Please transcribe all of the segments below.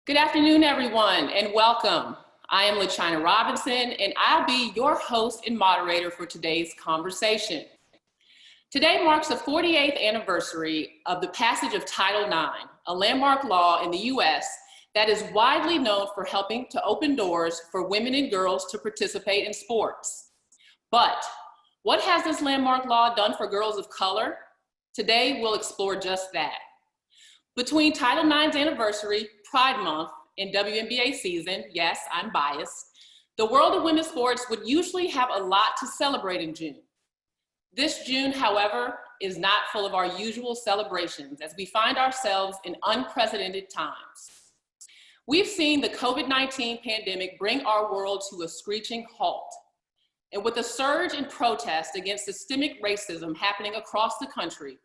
Good afternoon, everyone, and welcome. I am LaChina Robinson, and I'll be your host and moderator for today's conversation. Today marks the 48th anniversary of the passage of Title IX, a landmark law in the U.S. that is widely known for helping to open doors for women and girls to participate in sports. But what has this landmark law done for girls of color? Today, we'll explore just that. Between Title IX's anniversary, Pride Month, and WNBA season, yes, I'm biased, the world of women's sports would usually have a lot to celebrate in June. This June, however, is not full of our usual celebrations as we find ourselves in unprecedented times. We've seen the COVID-19 pandemic bring our world to a screeching halt. And with a surge in protest against systemic racism happening across the country,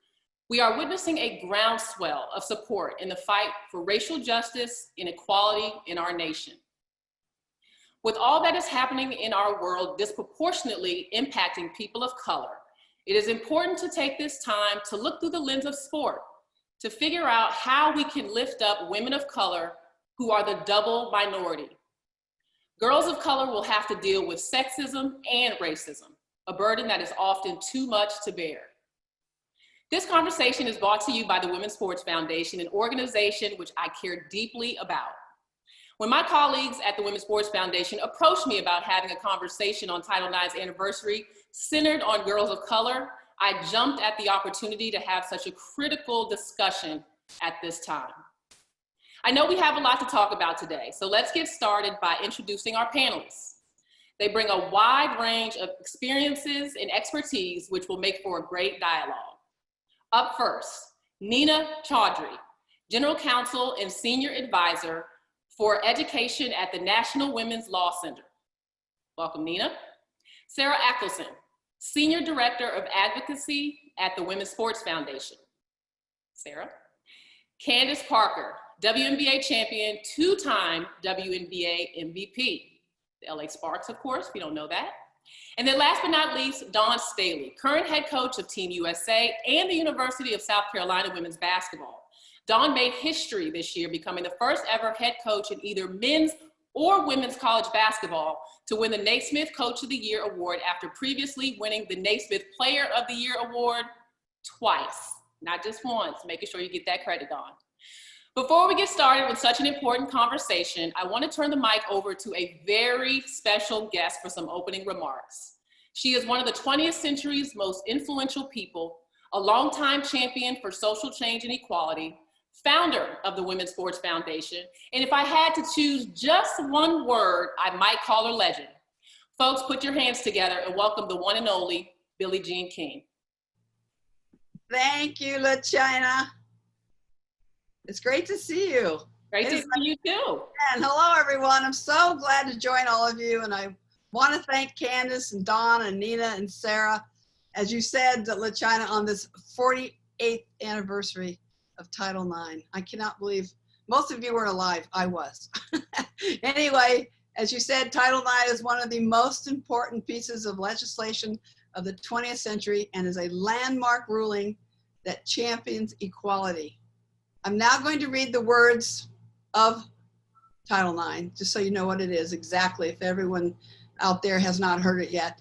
we are witnessing a groundswell of support in the fight for racial justice and equality in our nation. With all that is happening in our world disproportionately impacting people of color, it is important to take this time to look through the lens of sport, to figure out how we can lift up women of color who are the double minority. Girls of color will have to deal with sexism and racism, a burden that is often too much to bear. This conversation is brought to you by the Women's Sports Foundation, an organization which I care deeply about. When my colleagues at the Women's Sports Foundation approached me about having a conversation on Title IX's anniversary centered on girls of color, I jumped at the opportunity to have such a critical discussion at this time. I know we have a lot to talk about today, so let's get started by introducing our panelists. They bring a wide range of experiences and expertise which will make for a great dialogue. Up first, Nina Chaudhry, General Counsel and Senior Advisor for Education at the National Women's Law Center. Welcome, Nina. Sarah Ackelson, Senior Director of Advocacy at the Women's Sports Foundation. Sarah. Candace Parker, WNBA champion, two-time WNBA MVP. The LA Sparks, of course, if you don't know that. And then last but not least, Dawn Staley, current head coach of Team USA and the University of South Carolina women's basketball. Dawn made history this year, becoming the first ever head coach in either men's or women's college basketball to win the Naismith Coach of the Year award after previously winning the Naismith Player of the Year award twice, not just once, making sure you get that credit, Dawn. Before we get started with such an important conversation, I want to turn the mic over to a very special guest for some opening remarks. She is one of the 20th century's most influential people, a longtime champion for social change and equality, founder of the Women's Sports Foundation, and if I had to choose just one word, I might call her legend. Folks, put your hands together and welcome the one and only Billie Jean King. Thank you, LaChina. It's great to see you. Great to see you too. And hello, everyone. I'm so glad to join all of you. And I want to thank Candace and Dawn and Nina and Sarah, as you said, LaChina, on this 48th anniversary of Title IX. I cannot believe most of you weren't alive. I was. Anyway, as you said, Title IX is one of the most important pieces of legislation of the 20th century and is a landmark ruling that champions equality. I'm now going to read the words of Title IX, just so you know what it is exactly, if everyone out there has not heard it yet.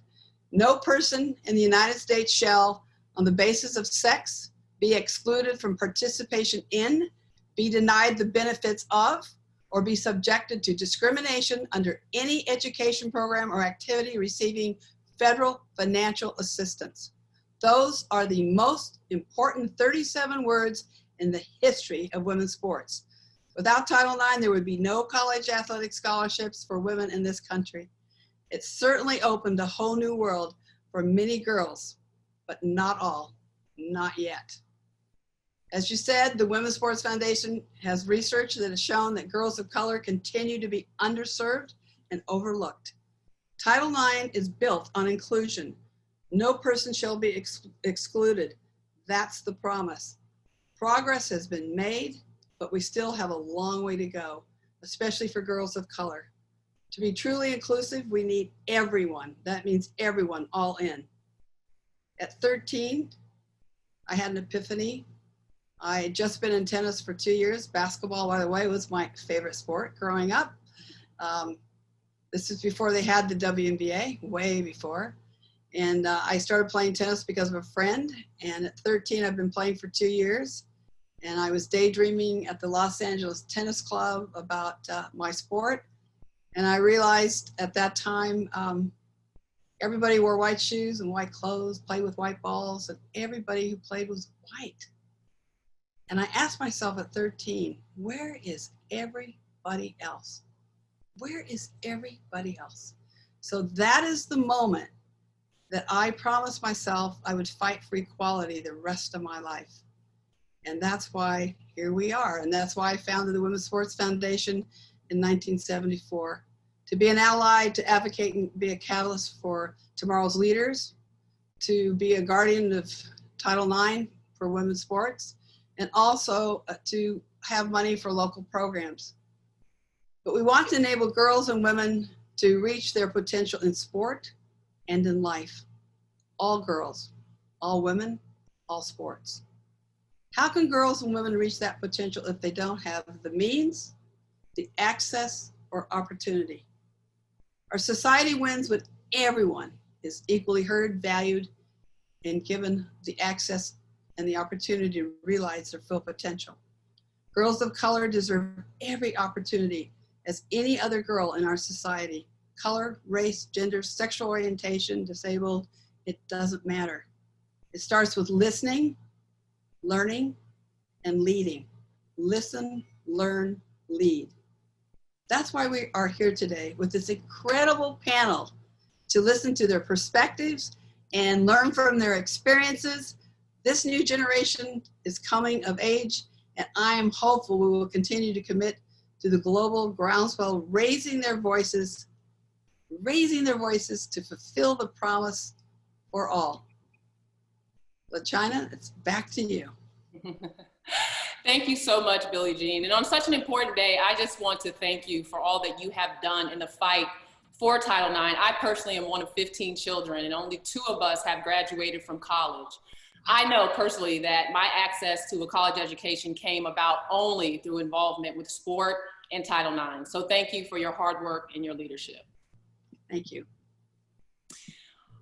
No person in the United States shall, on the basis of sex, be excluded from participation in, be denied the benefits of, or be subjected to discrimination under any education program or activity receiving federal financial assistance. Those are the most important 37 words in the history of women's sports. Without Title IX, there would be no college athletic scholarships for women in this country. It certainly opened a whole new world for many girls, but not all, not yet. As you said, the Women's Sports Foundation has research that has shown that girls of color continue to be underserved and overlooked. Title IX is built on inclusion. No person shall be excluded. That's the promise. Progress has been made, but we still have a long way to go, especially for girls of color. To be truly inclusive, we need everyone. That means everyone, all in. At 13, I had an epiphany I had just been in tennis for 2 years. Basketball, by the way, was my favorite sport growing up. This is before they had the WNBA, way before. And I started playing tennis because of a friend. And at 13, I've been playing for 2 years. And I was daydreaming at the Los Angeles Tennis Club about my sport. And I realized at that time, everybody wore white shoes and white clothes, played with white balls, and everybody who played was white. And I asked myself at 13, where is everybody else? Where is everybody else? So that is the moment that I promised myself I would fight for equality the rest of my life. And that's why here we are. And that's why I founded the Women's Sports Foundation in 1974, to be an ally, to advocate and be a catalyst for tomorrow's leaders, to be a guardian of Title IX for women's sports, and also to have money for local programs. But we want to enable girls and women to reach their potential in sport and in life. All girls, all women, all sports. How can girls and women reach that potential if they don't have the means, the access, or opportunity? Our society wins when everyone is equally heard, valued, and given the access and the opportunity to realize their full potential. Girls of color deserve every opportunity as any other girl in our society. Color, race, gender, sexual orientation, disabled, it doesn't matter. It starts with listening, learning, and leading. Listen, learn, lead. That's why we are here today with this incredible panel to listen to their perspectives and learn from their experiences. This new generation is coming of age, and I am hopeful we will continue to commit to the global groundswell, raising their voices to fulfill the promise for all. LaChina, it's back to you. Thank you so much, Billie Jean. And on such an important day, I just want to thank you for all that you have done in the fight for Title IX. I personally am one of 15 children, and only 2 of us have graduated from college. I know personally that my access to a college education came about only through involvement with sport and Title IX. So thank you for your hard work and your leadership. Thank you.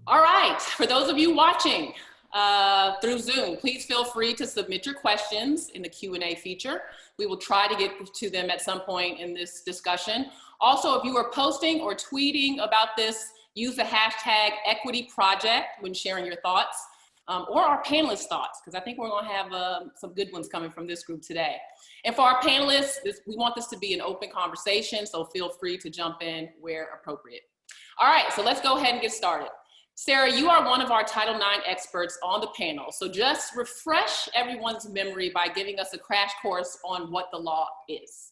All right, for those of you watching through Zoom, please feel free to submit your questions in the Q&A feature. We will try to get to them at some point in this discussion. Also, if you are posting or tweeting about this, use the hashtag #EquityProject when sharing your thoughts, or our panelists' thoughts, because I think we're going to have some good ones coming from this group today. And for our panelists, we want this to be an open conversation, so feel free to jump in where appropriate. All right, so let's go ahead and get started. Sarah, you are one of our Title IX experts on the panel, so just refresh everyone's memory by giving us a crash course on what the law is.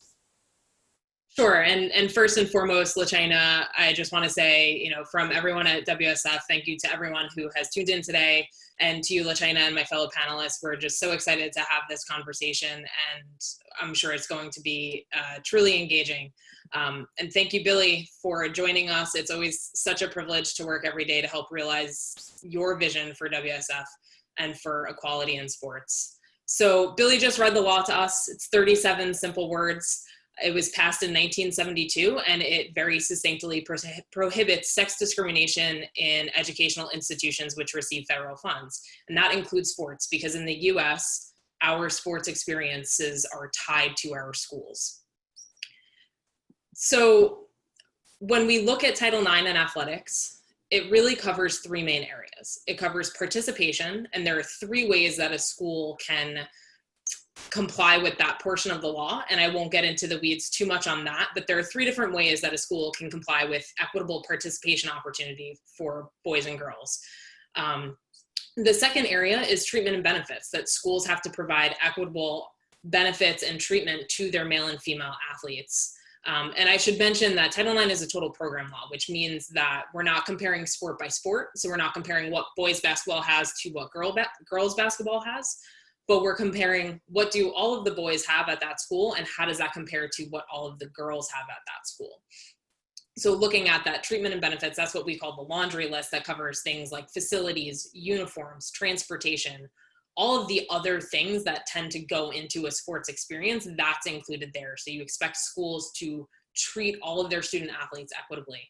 Sure, and first and foremost, LaChina, I just want to say, from everyone at WSF, thank you to everyone who has tuned in today, and to you, LaChina, and my fellow panelists. We're just so excited to have this conversation, and I'm sure it's going to be truly engaging. And thank you, Billie, for joining us. It's always such a privilege to work every day to help realize your vision for WSF and for equality in sports. So Billie just read the law to us. It's 37 simple words. It was passed in 1972, and it very succinctly prohibits sex discrimination in educational institutions which receive federal funds. And that includes sports, because in the US, our sports experiences are tied to our schools. So when we look at Title IX and athletics, it really covers 3 main areas. It covers participation, and there are 3 ways that a school can comply with that portion of the law, and I won't get into the weeds too much on that, but there are 3 different ways that a school can comply with equitable participation opportunity for boys and girls. The second area is treatment and benefits, that schools have to provide equitable benefits and treatment to their male and female athletes. And I should mention that Title IX is a total program law, which means that we're not comparing sport by sport. So we're not comparing what boys basketball has to what girls basketball has, but we're comparing what do all of the boys have at that school and how does that compare to what all of the girls have at that school. So looking at that treatment and benefits, that's what we call the laundry list, that covers things like facilities, uniforms, transportation, all of the other things that tend to go into a sports experience, that's included there. So you expect schools to treat all of their student athletes equitably.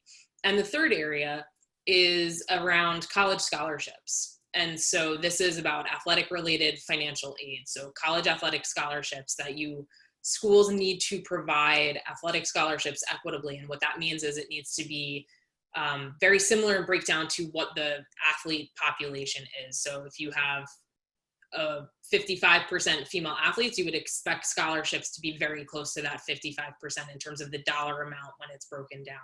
And the third area is around college scholarships. And so this is about athletic related financial aid. So college athletic scholarships that schools need to provide athletic scholarships equitably. And what that means is it needs to be very similar in breakdown to what the athlete population is. So if you have 55% female athletes, you would expect scholarships to be very close to that 55% in terms of the dollar amount when it's broken down.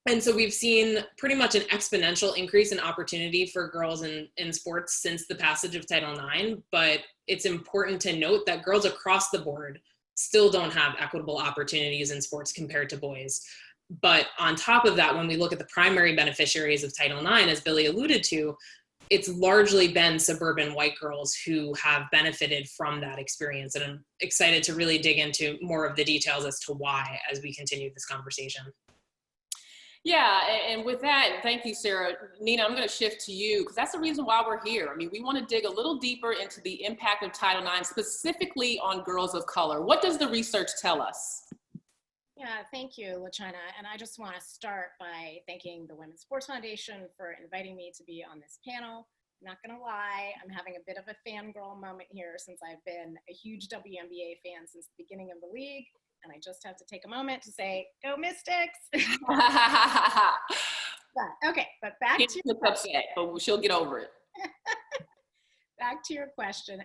And so we've seen pretty much an exponential increase in opportunity for girls in sports since the passage of Title IX, but it's important to note that girls across the board still don't have equitable opportunities in sports compared to boys. But on top of that, when we look at the primary beneficiaries of Title IX, as Billy alluded to, it's largely been suburban white girls who have benefited from that experience. And I'm excited to really dig into more of the details as to why as we continue this conversation. Yeah, and with that, thank you, Sarah. Nina, I'm going to shift to you because that's the reason why we're here. I mean, we want to dig a little deeper into the impact of Title IX, specifically on girls of color. What does the research tell us? Yeah, thank you, LaChina. And I just want to start by thanking the Women's Sports Foundation for inviting me to be on this panel. I'm not going to lie, I'm having a bit of a fangirl moment here since I've been a huge WNBA fan since the beginning of the league. And I just have to take a moment to say, go Mystics! But back to your question. Upset, but she'll get over it. Back to your question.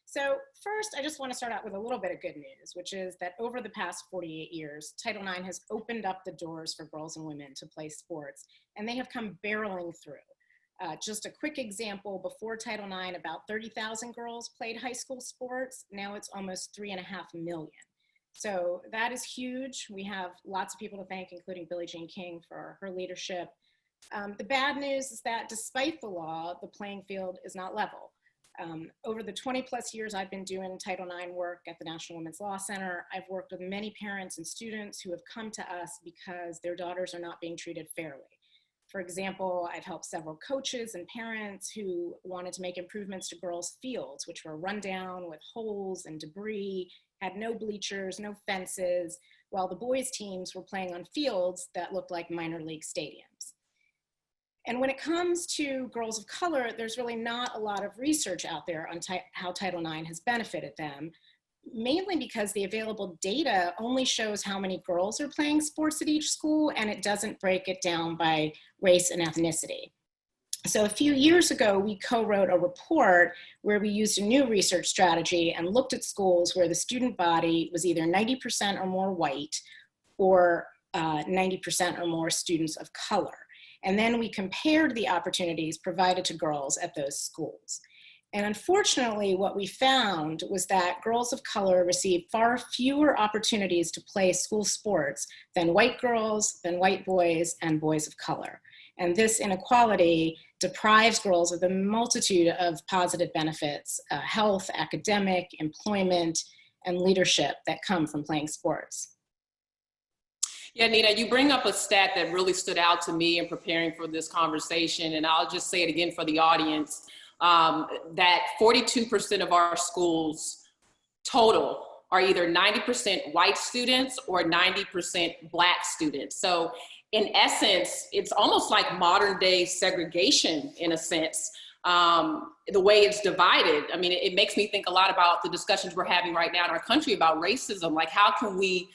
So first, I just want to start out with a little bit of good news, which is that over the past 48 years, Title IX has opened up the doors for girls and women to play sports, and they have come barreling through. Just a quick example, before Title IX, about 30,000 girls played high school sports. Now it's almost 3.5 million. So that is huge. We have lots of people to thank, including Billie Jean King for her leadership. The bad news is that despite the law, the playing field is not level. Over the 20 plus years I've been doing Title IX work at the National Women's Law Center, I've worked with many parents and students who have come to us because their daughters are not being treated fairly. For example, I've helped several coaches and parents who wanted to make improvements to girls' fields, which were run down with holes and debris, had no bleachers, no fences, while the boys' teams were playing on fields that looked like minor league stadiums. And when it comes to girls of color, there's really not a lot of research out there on how Title IX has benefited them, mainly because the available data only shows how many girls are playing sports at each school, and it doesn't break it down by race and ethnicity. So a few years ago, we co-wrote a report where we used a new research strategy and looked at schools where the student body was either 90% or more white or 90% or more students of color. And then we compared the opportunities provided to girls at those schools. And unfortunately, what we found was that girls of color received far fewer opportunities to play school sports than white girls, than white boys, and boys of color. And this inequality deprives girls of the multitude of positive benefits, health, academic, employment, and leadership that come from playing sports. Yeah, Nina, you bring up a stat that really stood out to me in preparing for this conversation, and I'll just say it again for the audience, that 42% of our schools total are either 90% white students or 90% Black students. So in essence, it's almost like modern day segregation in a sense, the way it's divided. I mean, it makes me think a lot about the discussions we're having right now in our country about racism. Like, how can we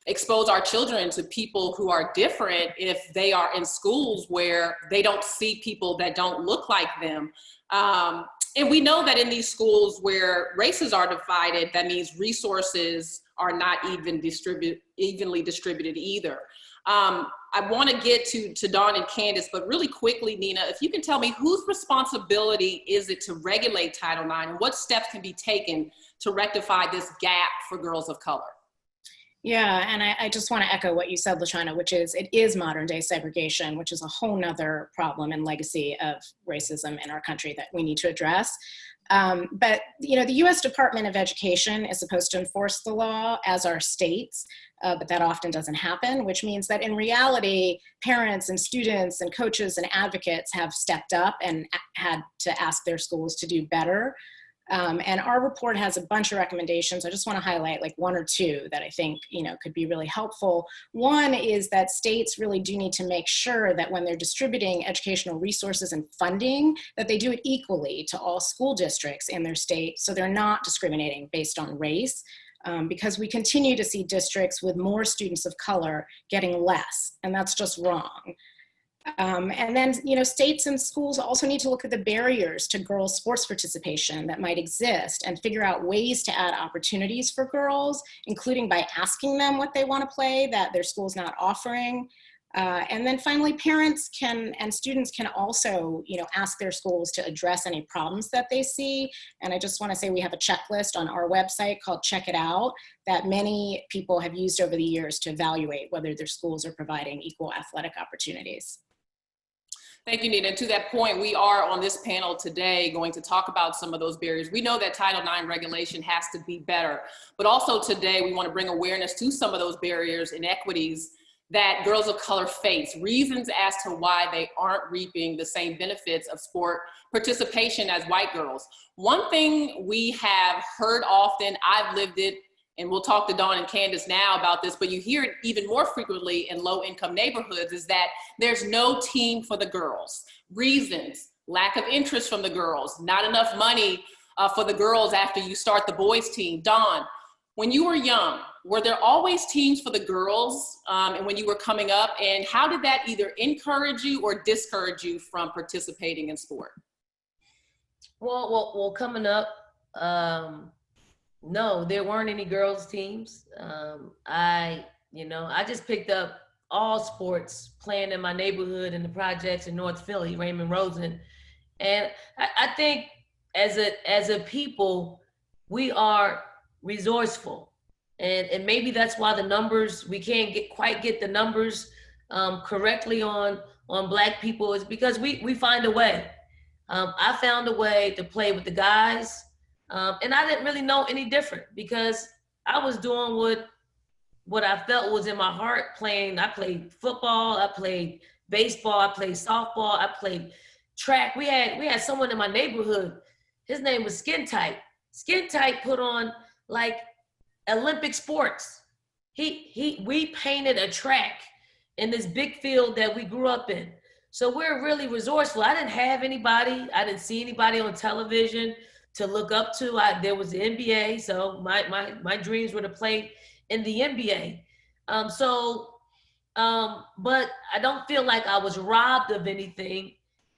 expose our children to people who are different if they are in schools where they don't see people that don't look like them? And we know that in these schools where races are divided, that means resources are not evenly distributed either. I want to get to Dawn and Candace, but really quickly, Nina, if you can tell me whose responsibility is it to regulate Title IX, and what steps can be taken to rectify this gap for girls of color? Yeah, and I just want to echo what you said, LaChina, which is it is modern day segregation, which is a whole nother problem and legacy of racism in our country that we need to address. But you know, the U.S. Department of Education is supposed to enforce the law, as are states, but that often doesn't happen, which means that in reality, parents and students and coaches and advocates have stepped up and had to ask their schools to do better. And our report has a bunch of recommendations. I just want to highlight like one or two that I think, you know, could be really helpful. One is that states really do need to make sure that when they're distributing educational resources and funding, that they do it equally to all school districts in their state, so they're not discriminating based on race. Because we continue to see districts with more students of color getting less, and that's just wrong. And then, you know, states and schools also need to look at the barriers to girls' sports participation that might exist and figure out ways to add opportunities for girls, including by asking them what they want to play that their school's not offering. And then finally, parents can and students can also, you know, ask their schools to address any problems that they see. And I just want to say we have a checklist on our website called Check It Out that many people have used over the years to evaluate whether their schools are providing equal athletic opportunities. Thank you, Nina. To that point, we are on this panel today going to talk about some of those barriers. We know that Title IX regulation has to be better, but also today we want to bring awareness to some of those barriers, inequities that girls of color face, reasons as to why they aren't reaping the same benefits of sport participation as white girls. One thing we have heard often, I've lived it, and we'll talk to Dawn and Candace now about this, but you hear it even more frequently in low-income neighborhoods, is that there's no team for the girls. Reasons: lack of interest from the girls, not enough money for the girls after you start the boys team. Dawn, when you were young, were there always teams for the girls and when you were coming up, and how did that either encourage you or discourage you from participating in sport? Well, coming up, no, there weren't any girls teams. I just picked up all sports playing in my neighborhood in the projects in North Philly, Raymond Rosen. And I think as a people, we are resourceful. And maybe that's why the numbers, we can't quite get the numbers correctly on Black people, is because we find a way. I found a way to play with the guys. And I didn't really know any different because I was doing what I felt was in my heart playing. I played football, I played baseball, I played softball, I played track. We had someone in my neighborhood, his name was Skin Tight. Skin Tight put on like Olympic sports. We painted a track in this big field that we grew up in. So we're really resourceful. I didn't have anybody, I didn't see anybody on television to look up to. There was the NBA, so my dreams were to play in the NBA. But I don't feel like I was robbed of anything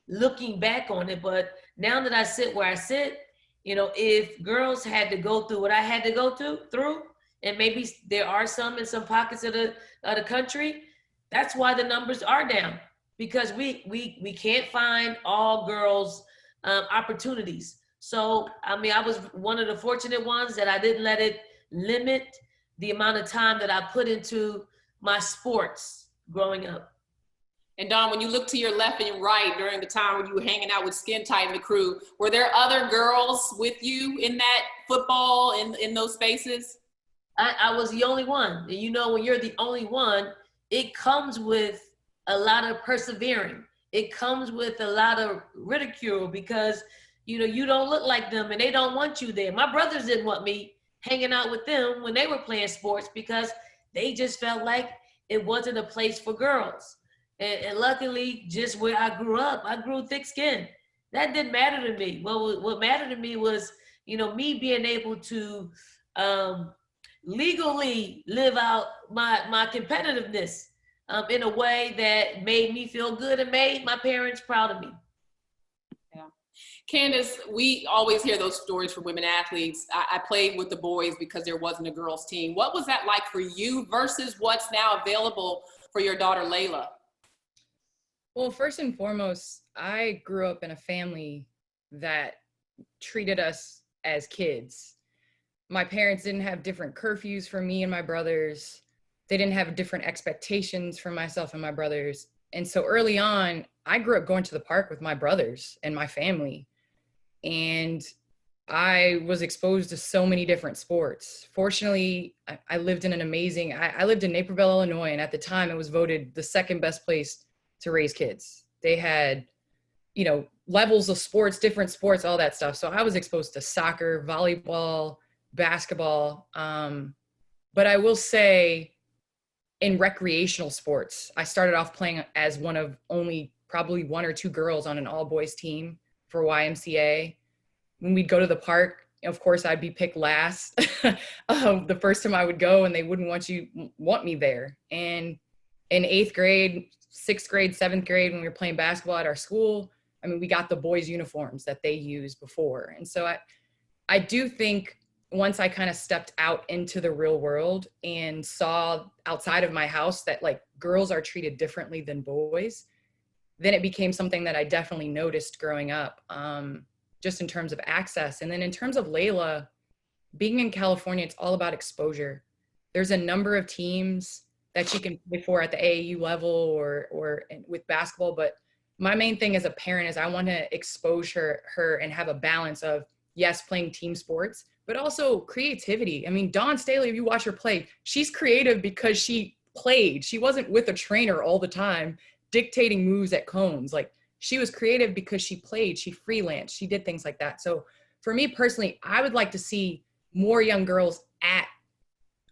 looking back on it. But now that I sit where I sit, you know, if girls had to go through what I had to go through, and maybe there are some in some pockets of the country, that's why the numbers are down, because we can't find all girls opportunities. So, I mean, I was one of the fortunate ones that I didn't let it limit the amount of time that I put into my sports growing up. And Dawn, when you look to your left and your right during the time when you were hanging out with Skin Tight and the crew, were there other girls with you in that football, in those spaces? I was the only one. And you know, when you're the only one, it comes with a lot of persevering. It comes with a lot of ridicule because you know, you don't look like them and they don't want you there. My brothers didn't want me hanging out with them when they were playing sports because they just felt like it wasn't a place for girls. And luckily, just where I grew up, I grew thick skin. That didn't matter to me. What mattered to me was, you know, me being able to legally live out my competitiveness in a way that made me feel good and made my parents proud of me. Candace, we always hear those stories from women athletes. I played with the boys because there wasn't a girls team. What was that like for you versus what's now available for your daughter, Layla? Well, first and foremost, I grew up in a family that treated us as kids. my parents didn't have different curfews for me and my brothers. They didn't have different expectations for myself and my brothers. And so early on, I grew up going to the park with my brothers and my family. And I was exposed to so many different sports. Fortunately, I lived in I lived in Naperville, Illinois, and at the time it was voted the second best place to raise kids. They had, levels of sports, different sports, all that stuff. So I was exposed to soccer, volleyball, basketball. But I will say in recreational sports, I started off playing as one of only probably one or two girls on an all boys team for YMCA. When we'd go to the park, of course, I'd be picked last the first time I would go, and they wouldn't want me there. And in 8th grade, 6th grade, 7th grade, when we were playing basketball at our school, we got the boys' uniforms that they used before. And so I do think once I kind of stepped out into the real world and saw outside of my house that like girls are treated differently than boys, then it became something that I definitely noticed growing up. Just in terms of access. And then in terms of Layla, being in California, it's all about exposure. There's a number of teams that she can play for at the AAU level or with basketball. But my main thing as a parent is I want to expose her and have a balance of, yes, playing team sports, but also creativity. Dawn Staley, if you watch her play, she's creative because she played. She wasn't with a trainer all the time dictating moves at cones. Like, she was creative because she played, she freelanced, she did things like that. So for me personally, I would like to see more young girls at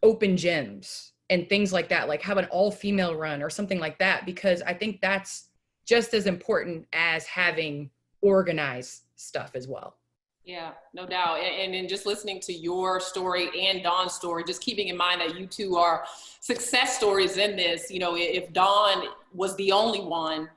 open gyms and things like that, like have an all-female run or something like that, because I think that's just as important as having organized stuff as well. Yeah, no doubt. And then just listening to your story and Dawn's story, just keeping in mind that you two are success stories in this. If Dawn was the only one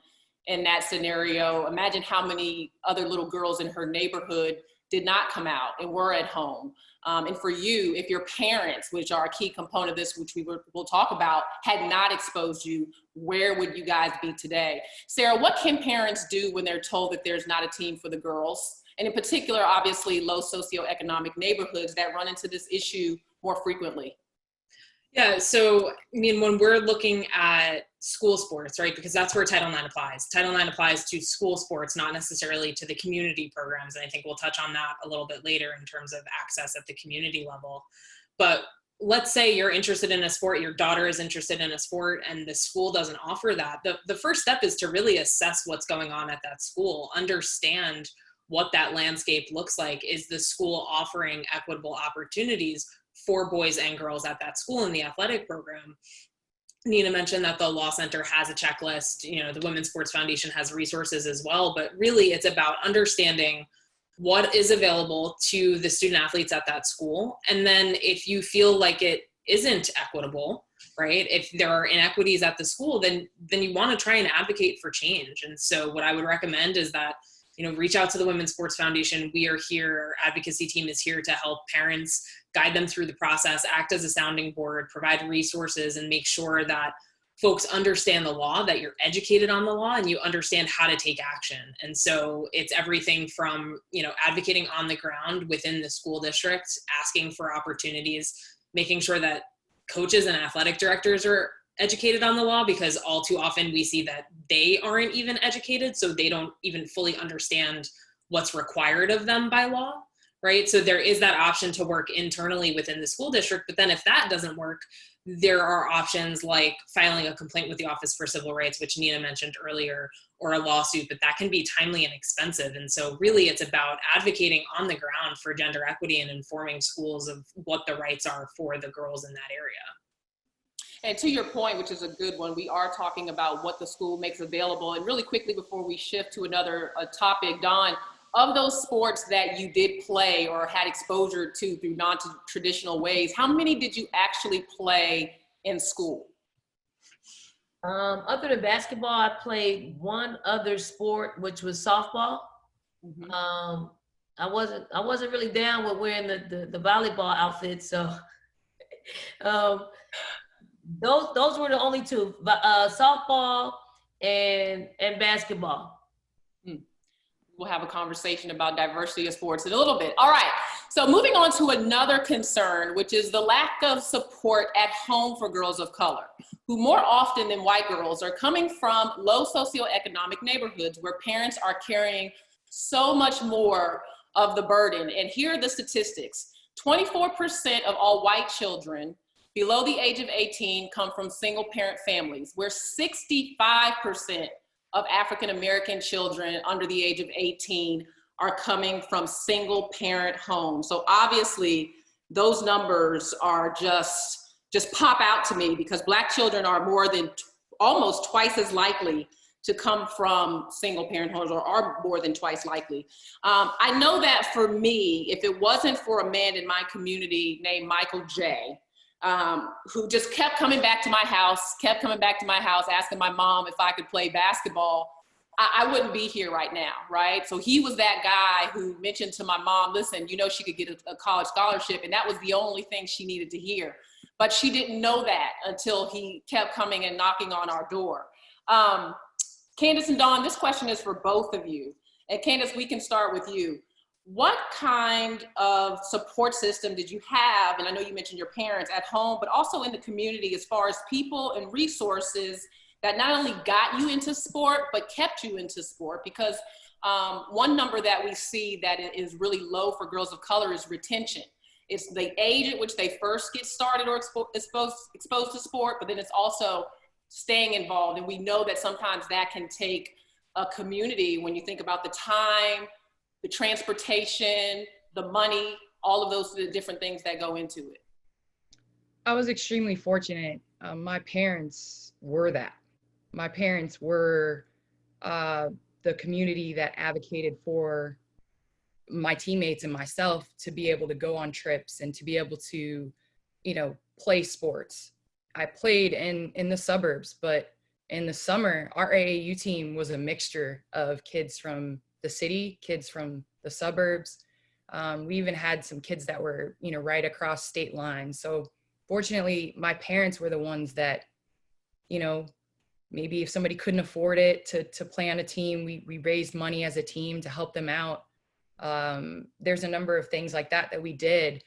in that scenario, imagine how many other little girls in her neighborhood did not come out and were at home. And for you, if your parents, which are a key component of this, which we'll talk about, had not exposed you, where would you guys be today? Sarah, what can parents do when they're told that there's not a team for the girls? And in particular, obviously, low socioeconomic neighborhoods that run into this issue more frequently. Yeah, so when we're looking at school sports, right, because that's where Title IX applies. Title IX applies to school sports, not necessarily to the community programs. And I think we'll touch on that a little bit later in terms of access at the community level. But let's say you're interested in a sport, your daughter is interested in a sport, and the school doesn't offer that. The first step is to really assess what's going on at that school, understand what that landscape looks like. Is the school offering equitable opportunities for boys and girls at that school in the athletic program? Nina mentioned that the Law Center has a checklist, the Women's Sports Foundation has resources as well, but really it's about understanding what is available to the student athletes at that school. And then if you feel like it isn't equitable, right, if there are inequities at the school, then you want to try and advocate for change. And so what I would recommend is that reach out to the Women's Sports Foundation. We are here, our advocacy team is here to help parents, guide them through the process, act as a sounding board, provide resources, and make sure that folks understand the law, that you're educated on the law, and you understand how to take action. And so it's everything from, advocating on the ground within the school district, asking for opportunities, making sure that coaches and athletic directors are educated on the law, because all too often we see that they aren't even educated, so they don't even fully understand what's required of them by law, right? So there is that option to work internally within the school district, but then if that doesn't work, there are options like filing a complaint with the Office for Civil Rights, which Nina mentioned earlier, or a lawsuit, but that can be timely and expensive. And so really it's about advocating on the ground for gender equity and informing schools of what the rights are for the girls in that area. And to your point, which is a good one, we are talking about what the school makes available. And really quickly, before we shift to another topic, Dawn, of those sports that you did play or had exposure to through non-traditional ways, how many did you actually play in school? Other than basketball, I played one other sport, which was softball. Mm-hmm. I wasn't really down with wearing the volleyball outfit, so those were the only two, softball and basketball. we'll have a conversation about diversity of sports in a little bit. All right, so moving on to another concern, which is the lack of support at home for girls of color, who more often than white girls are coming from low socioeconomic neighborhoods where parents are carrying so much more of the burden. And here are the statistics. 24% of all white children below the age of 18 come from single parent families, where 65% of African-American children under the age of 18 are coming from single parent homes. So obviously those numbers are just pop out to me, because Black children are more than almost twice as likely to come from single parent homes, or are more than twice likely. I know that for me, if it wasn't for a man in my community named Michael J., who just kept coming back to my house, asking my mom if I could play basketball, I wouldn't be here right now, right? So he was that guy who mentioned to my mom, listen, you know, she could get a college scholarship, and that was the only thing she needed to hear. But she didn't know that until he kept coming and knocking on our door. Candace and Dawn, this question is for both of you. And Candace, we can start with you. What kind of support system did you have? And I know you mentioned your parents at home, but also in the community, as far as people and resources that not only got you into sport, but kept you into sport? Because one number that we see that is really low for girls of color is retention. It's the age at which they first get started or exposed to sport, but then it's also staying involved. And we know that sometimes that can take a community, when you think about the time, the transportation, the money, all of those different things that go into it. I was extremely fortunate. My parents were that. My parents were the community that advocated for my teammates and myself to be able to go on trips and to be able to, you know, play sports. I played in the suburbs, but in the summer, our AAU team was a mixture of kids from the city, kids from the suburbs. We even had some kids that were, you know, right across state lines. So fortunately, my parents were the ones that, you know, maybe if somebody couldn't afford it to play on a team, we raised money as a team to help them out. There's a number of things like that we did,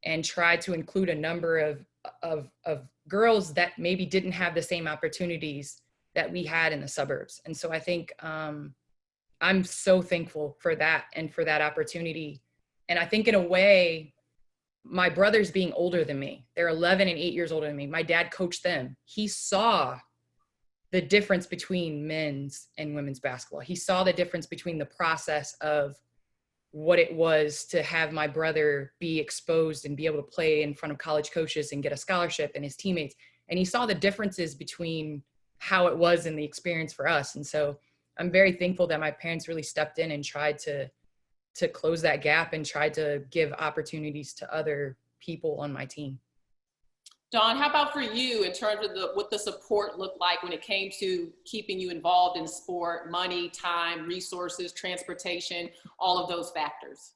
and tried to include a number of girls that maybe didn't have the same opportunities that we had in the suburbs. And so I think I'm so thankful for that and for that opportunity. And I think in a way, my brothers being older than me, they're 11 and 8 years older than me. My dad coached them. He saw the difference between men's and women's basketball. He saw the difference between the process of what it was to have my brother be exposed and be able to play in front of college coaches and get a scholarship and his teammates. And he saw the differences between how it was in the experience for us. And so I'm very thankful that my parents really stepped in and tried to close that gap and tried to give opportunities to other people on my team. Dawn, how about for you in terms of what the support looked like when it came to keeping you involved in sport, money, time, resources, transportation, all of those factors?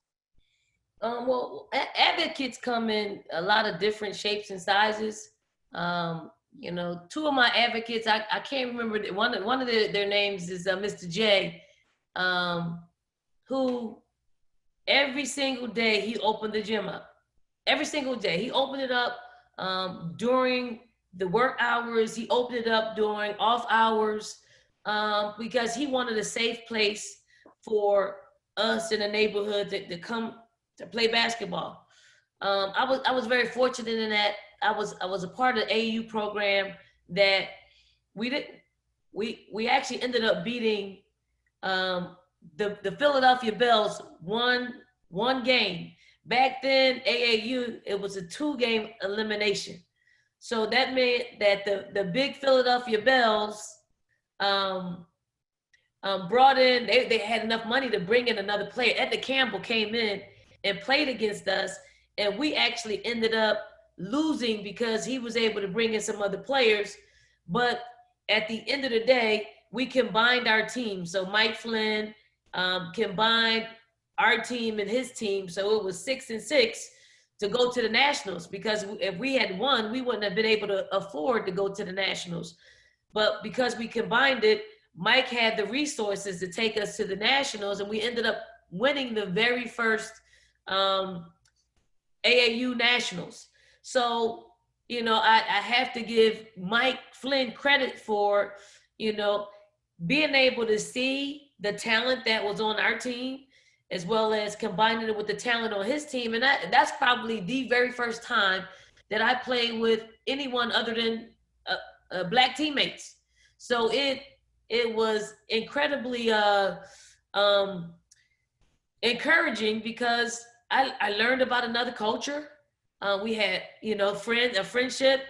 Well, advocates come in a lot of different shapes and sizes. You know, two of my advocates, I can't remember, one of their names is Mr. J, who every single day he opened the gym up. Every single day he opened it up. During the work hours, he opened it up during off hours, because he wanted a safe place for us in the neighborhood to come to play basketball. I was very fortunate in that I was a part of the AAU program that we actually ended up beating the Philadelphia Bells one game. Back then, AAU, it was a 2-game elimination. So that meant that the big Philadelphia Bells brought in, they had enough money to bring in another player. Edna Campbell came in and played against us, and we actually ended up losing because he was able to bring in some other players. But at the end of the day, we combined our team. So Mike Flynn combined our team and his team. So it was 6-6 to go to the Nationals, because if we had won, we wouldn't have been able to afford to go to the Nationals. But because we combined it, Mike had the resources to take us to the nationals, and we ended up winning the very first AAU nationals. So, you know, I have to give Mike Flynn credit for, you know, being able to see the talent that was on our team, as well as combining it with the talent on his team. And that's probably the very first time that I played with anyone other than Black teammates. So it was incredibly encouraging, because I learned about another culture. We had, you know, a friendship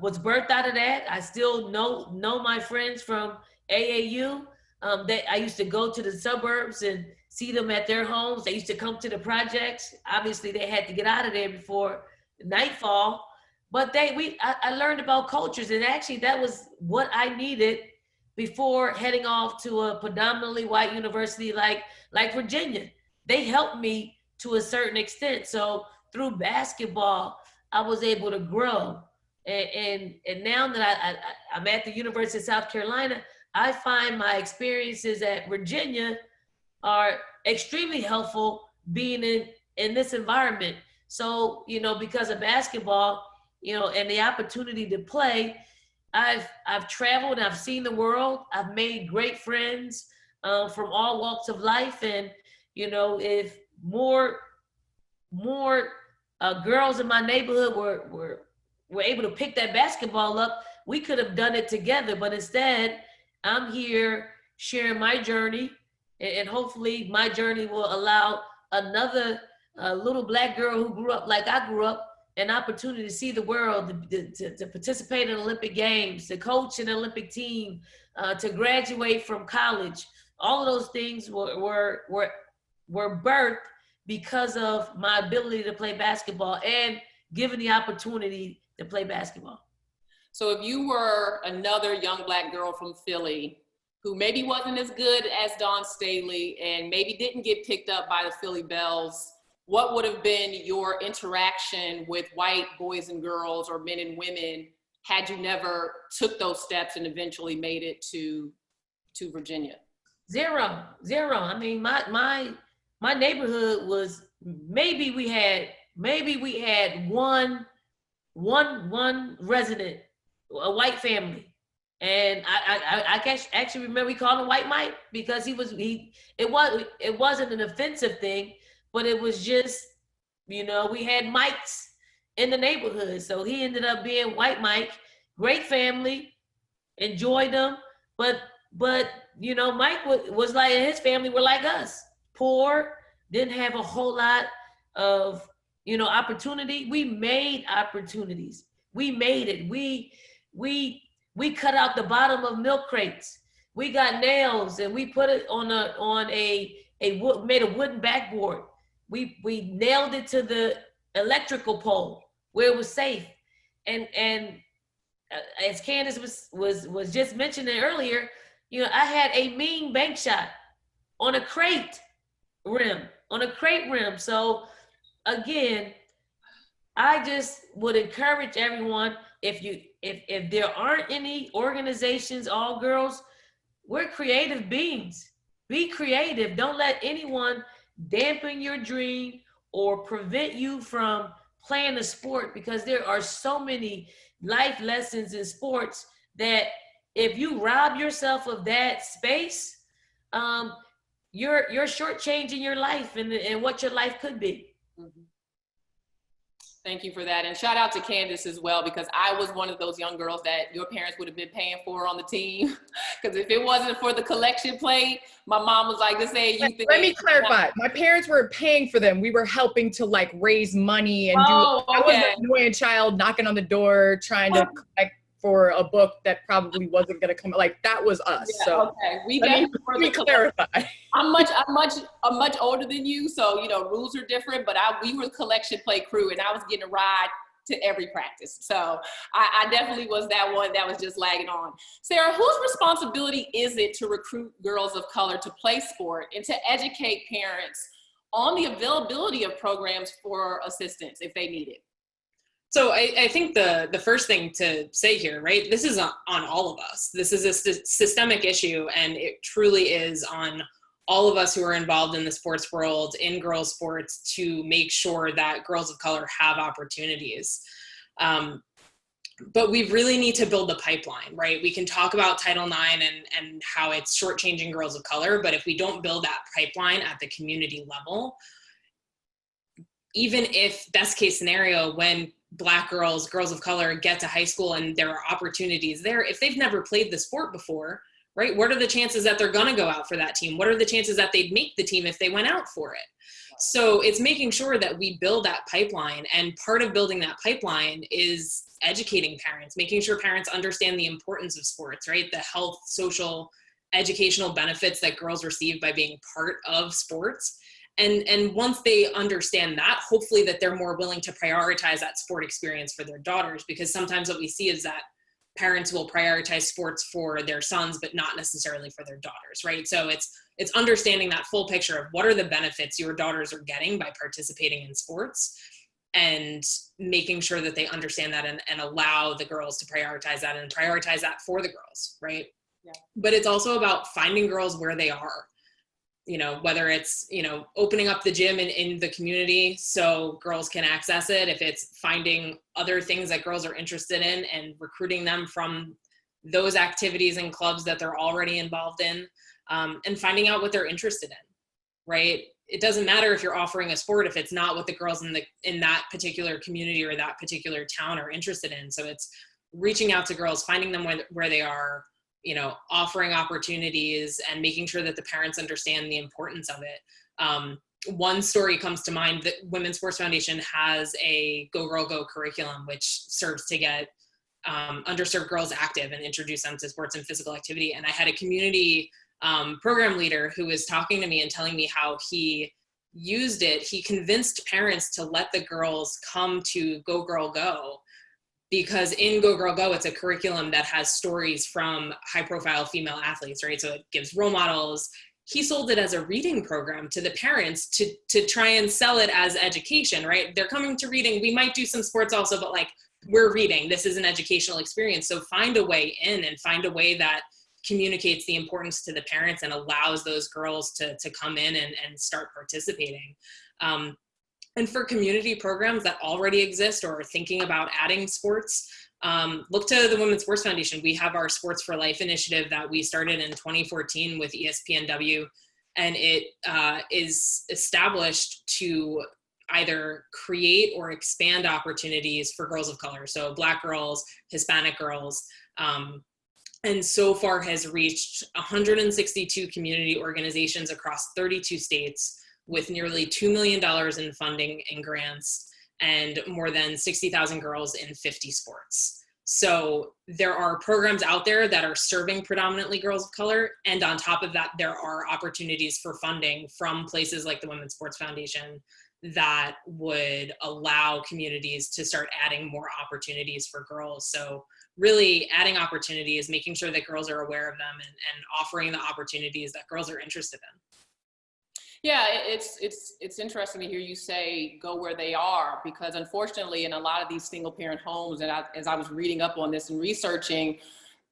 was birthed out of that. I still know my friends from AAU. That I used to go to the suburbs and see them at their homes. They used to come to the projects. Obviously, they had to get out of there before nightfall. But I learned about cultures, and actually that was what I needed before heading off to a predominantly white university like Virginia. They helped me to a certain extent. So through basketball, I was able to grow. And now that I'm at the University of South Carolina, I find my experiences at Virginia are extremely helpful being in this environment. So, you know, because of basketball, you know, and the opportunity to play, I've traveled, I've seen the world, I've made great friends from all walks of life. And, you know, if more girls in my neighborhood were able to pick that basketball up, we could have done it together. But instead, I'm here sharing my journey, and hopefully my journey will allow another little Black girl who grew up like I grew up an opportunity to see the world, to participate in Olympic Games, to coach an Olympic team, to graduate from college. All of those things were birthed because of my ability to play basketball and given the opportunity to play basketball. So if you were another young Black girl from Philly who maybe wasn't as good as Dawn Staley and maybe didn't get picked up by the Philly Bells, what would have been your interaction with white boys and girls or men and women had you never took those steps and eventually made it to Virginia? Zero. I mean, my neighborhood was, maybe we had one resident, a white family. And I actually remember we called him White Mike, because it wasn't an offensive thing, but it was just, you know, we had Mikes in the neighborhood. So he ended up being White Mike. Great family, enjoyed them. But you know, Mike was like, his family were like us, poor, didn't have a whole lot of, you know, opportunity. We made opportunities. We made it. We cut out the bottom of milk crates. We got nails and we put it made a wooden backboard. We nailed it to the electrical pole where it was safe. And as Candace was just mentioning earlier, you know, I had a mean bank shot on a crate rim. So again, I just would encourage everyone, if there aren't any organizations, all girls, we're creative beings. Be creative. Don't let anyone dampen your dream or prevent you from playing a sport, because there are so many life lessons in sports that if you rob yourself of that space, you're shortchanging your life and what your life could be. Mm-hmm. Thank you for that. And shout out to Candace as well, because I was one of those young girls that your parents would have been paying for on the team. Because if it wasn't for the collection plate, my mom was like, this ain't you think. Let me clarify. My parents were paying for them. We were helping to like raise money and I was an annoying child knocking on the door, trying to collect for a book that probably wasn't going to come. Like that was us. Yeah, so okay. let me clarify. I'm much older than you, so you know rules are different. But we were the collection plate crew, and I was getting a ride to every practice. So I definitely was that one that was just lagging on. Sarah, whose responsibility is it to recruit girls of color to play sport and to educate parents on the availability of programs for assistance if they need it? So I think the first thing to say here, right, this is on all of us. This is a systemic issue, and it truly is on all of us who are involved in the sports world, in girls sports, to make sure that girls of color have opportunities. But we really need to build the pipeline, right? We can talk about Title IX and how it's shortchanging girls of color, but if we don't build that pipeline at the community level, even if best case scenario, when Black girls of color get to high school and there are opportunities there, if they've never played the sport before, right, what are the chances that they're going to go out for that team? What are the chances that they'd make the team if they went out for it? So it's making sure that we build that pipeline, and part of building that pipeline is educating parents, making sure parents understand the importance of sports, right? The health, social, educational benefits that girls receive by being part of sports. And once they understand that, hopefully that they're more willing to prioritize that sport experience for their daughters, because sometimes what we see is that parents will prioritize sports for their sons, but not necessarily for their daughters, right? So it's understanding that full picture of what are the benefits your daughters are getting by participating in sports, and making sure that they understand that and allow the girls to prioritize that and prioritize that for the girls, right? Yeah. But it's also about finding girls where they are. You know, whether it's, you know, opening up the gym in the community so girls can access it, if it's finding other things that girls are interested in and recruiting them from those activities and clubs that they're already involved in, and finding out what they're interested in, right? It doesn't matter if you're offering a sport if it's not what the girls in that particular community or that particular town are interested in. So it's reaching out to girls, finding them where they are, you know, offering opportunities and making sure that the parents understand the importance of it. One story comes to mind that Women's Sports Foundation has a Go Girl Go curriculum, which serves to get underserved girls active and introduce them to sports and physical activity. And I had a community program leader who was talking to me and telling me how he used it. He convinced parents to let the girls come to Go Girl Go, because in Go Girl Go, it's a curriculum that has stories from high profile female athletes, right? So it gives role models. He sold it as a reading program to the parents to try and sell it as education, right? They're coming to reading. We might do some sports also, but like, we're reading. This is an educational experience. So find a way in and find a way that communicates the importance to the parents and allows those girls to come in and start participating. And for community programs that already exist or are thinking about adding sports, look to the Women's Sports Foundation. We have our Sports for Life initiative that we started in 2014 with ESPNW, and it is established to either create or expand opportunities for girls of color, so Black girls, Hispanic girls, and so far has reached 162 community organizations across 32 states, with nearly $2 million in funding and grants and more than 60,000 girls in 50 sports. So there are programs out there that are serving predominantly girls of color. And on top of that, there are opportunities for funding from places like the Women's Sports Foundation that would allow communities to start adding more opportunities for girls. So really adding opportunities, making sure that girls are aware of them, and offering the opportunities that girls are interested in. Yeah, it's interesting to hear you say go where they are, because unfortunately in a lot of these single parent homes, and as I was reading up on this and researching,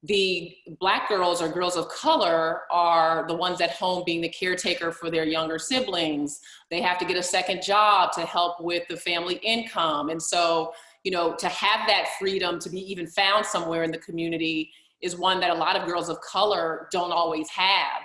the Black girls or girls of color are the ones at home being the caretaker for their younger siblings. They have to get a second job to help with the family income. And so, you know, to have that freedom to be even found somewhere in the community is one that a lot of girls of color don't always have.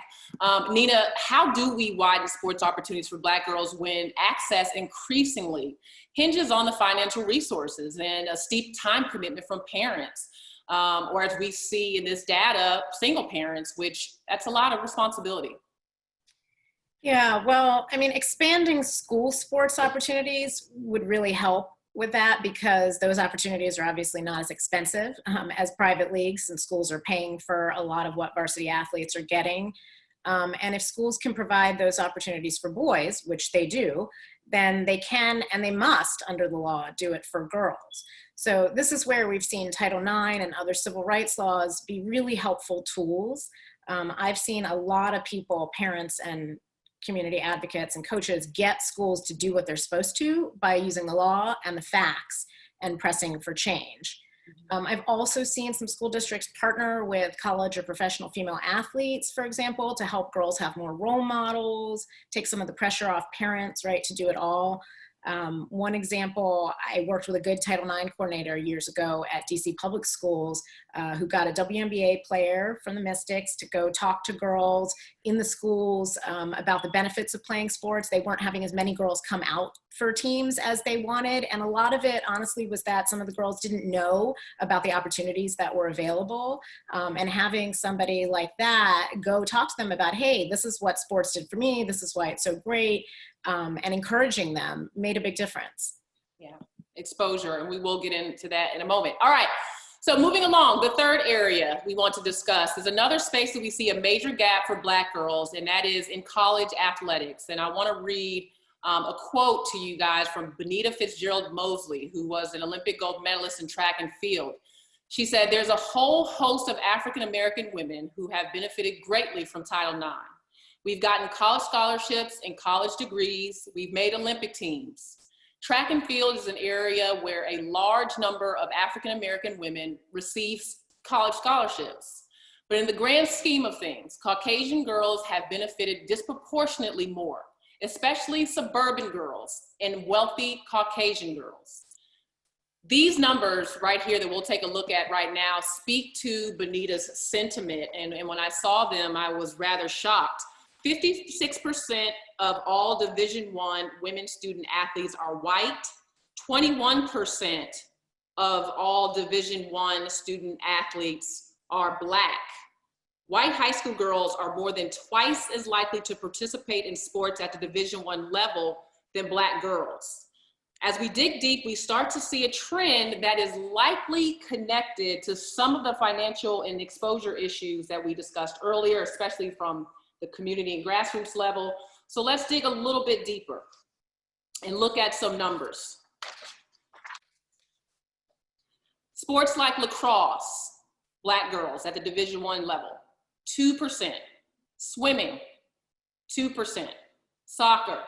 Nina, how do we widen sports opportunities for Black girls when access increasingly hinges on the financial resources and a steep time commitment from parents? Or as we see in this data, single parents, which that's a lot of responsibility. Yeah, well, I mean, expanding school sports opportunities would really help with that, because those opportunities are obviously not as expensive as private leagues, and schools are paying for a lot of what varsity athletes are getting. And if schools can provide those opportunities for boys, which they do, then they can and they must, under the law, do it for girls. So this is where we've seen Title IX and other civil rights laws be really helpful tools. I've seen a lot of people, parents and community advocates and coaches, get schools to do what they're supposed to by using the law and the facts and pressing for change. I've also seen some school districts partner with college or professional female athletes, for example, to help girls have more role models, take some of the pressure off parents, right, to do it all. One example, I worked with a good Title IX coordinator years ago at DC Public Schools who got a WNBA player from the Mystics to go talk to girls in the schools about the benefits of playing sports. They weren't having as many girls come out for teams as they wanted. And a lot of it, honestly, was that some of the girls didn't know about the opportunities that were available. And having somebody like that go talk to them about, hey, this is what sports did for me. This is why it's so great. And encouraging them made a big difference. Yeah, exposure, and we will get into that in a moment. All right, so moving along, the third area we want to discuss is another space that we see a major gap for Black girls, and that is in college athletics. And I want to read a quote to you guys from Benita Fitzgerald Mosley, who was an Olympic gold medalist in track and field. She said, "There's a whole host of African-American women who have benefited greatly from Title IX. We've gotten college scholarships and college degrees. We've made Olympic teams. Track and field is an area where a large number of African-American women receive college scholarships. But in the grand scheme of things, Caucasian girls have benefited disproportionately more, especially suburban girls and wealthy Caucasian girls." These numbers right here that we'll take a look at right now speak to Benita's sentiment. And when I saw them, I was rather shocked. 56% of all Division I women student athletes are white. 21% of all Division I student athletes are Black. White high school girls are more than twice as likely to participate in sports at the Division I level than Black girls. As we dig deep, we start to see a trend that is likely connected to some of the financial and exposure issues that we discussed earlier, especially from the community and grassroots level. So let's dig a little bit deeper and look at some numbers. Sports like lacrosse, Black girls at the Division I level, 2%. Swimming, 2%. Soccer,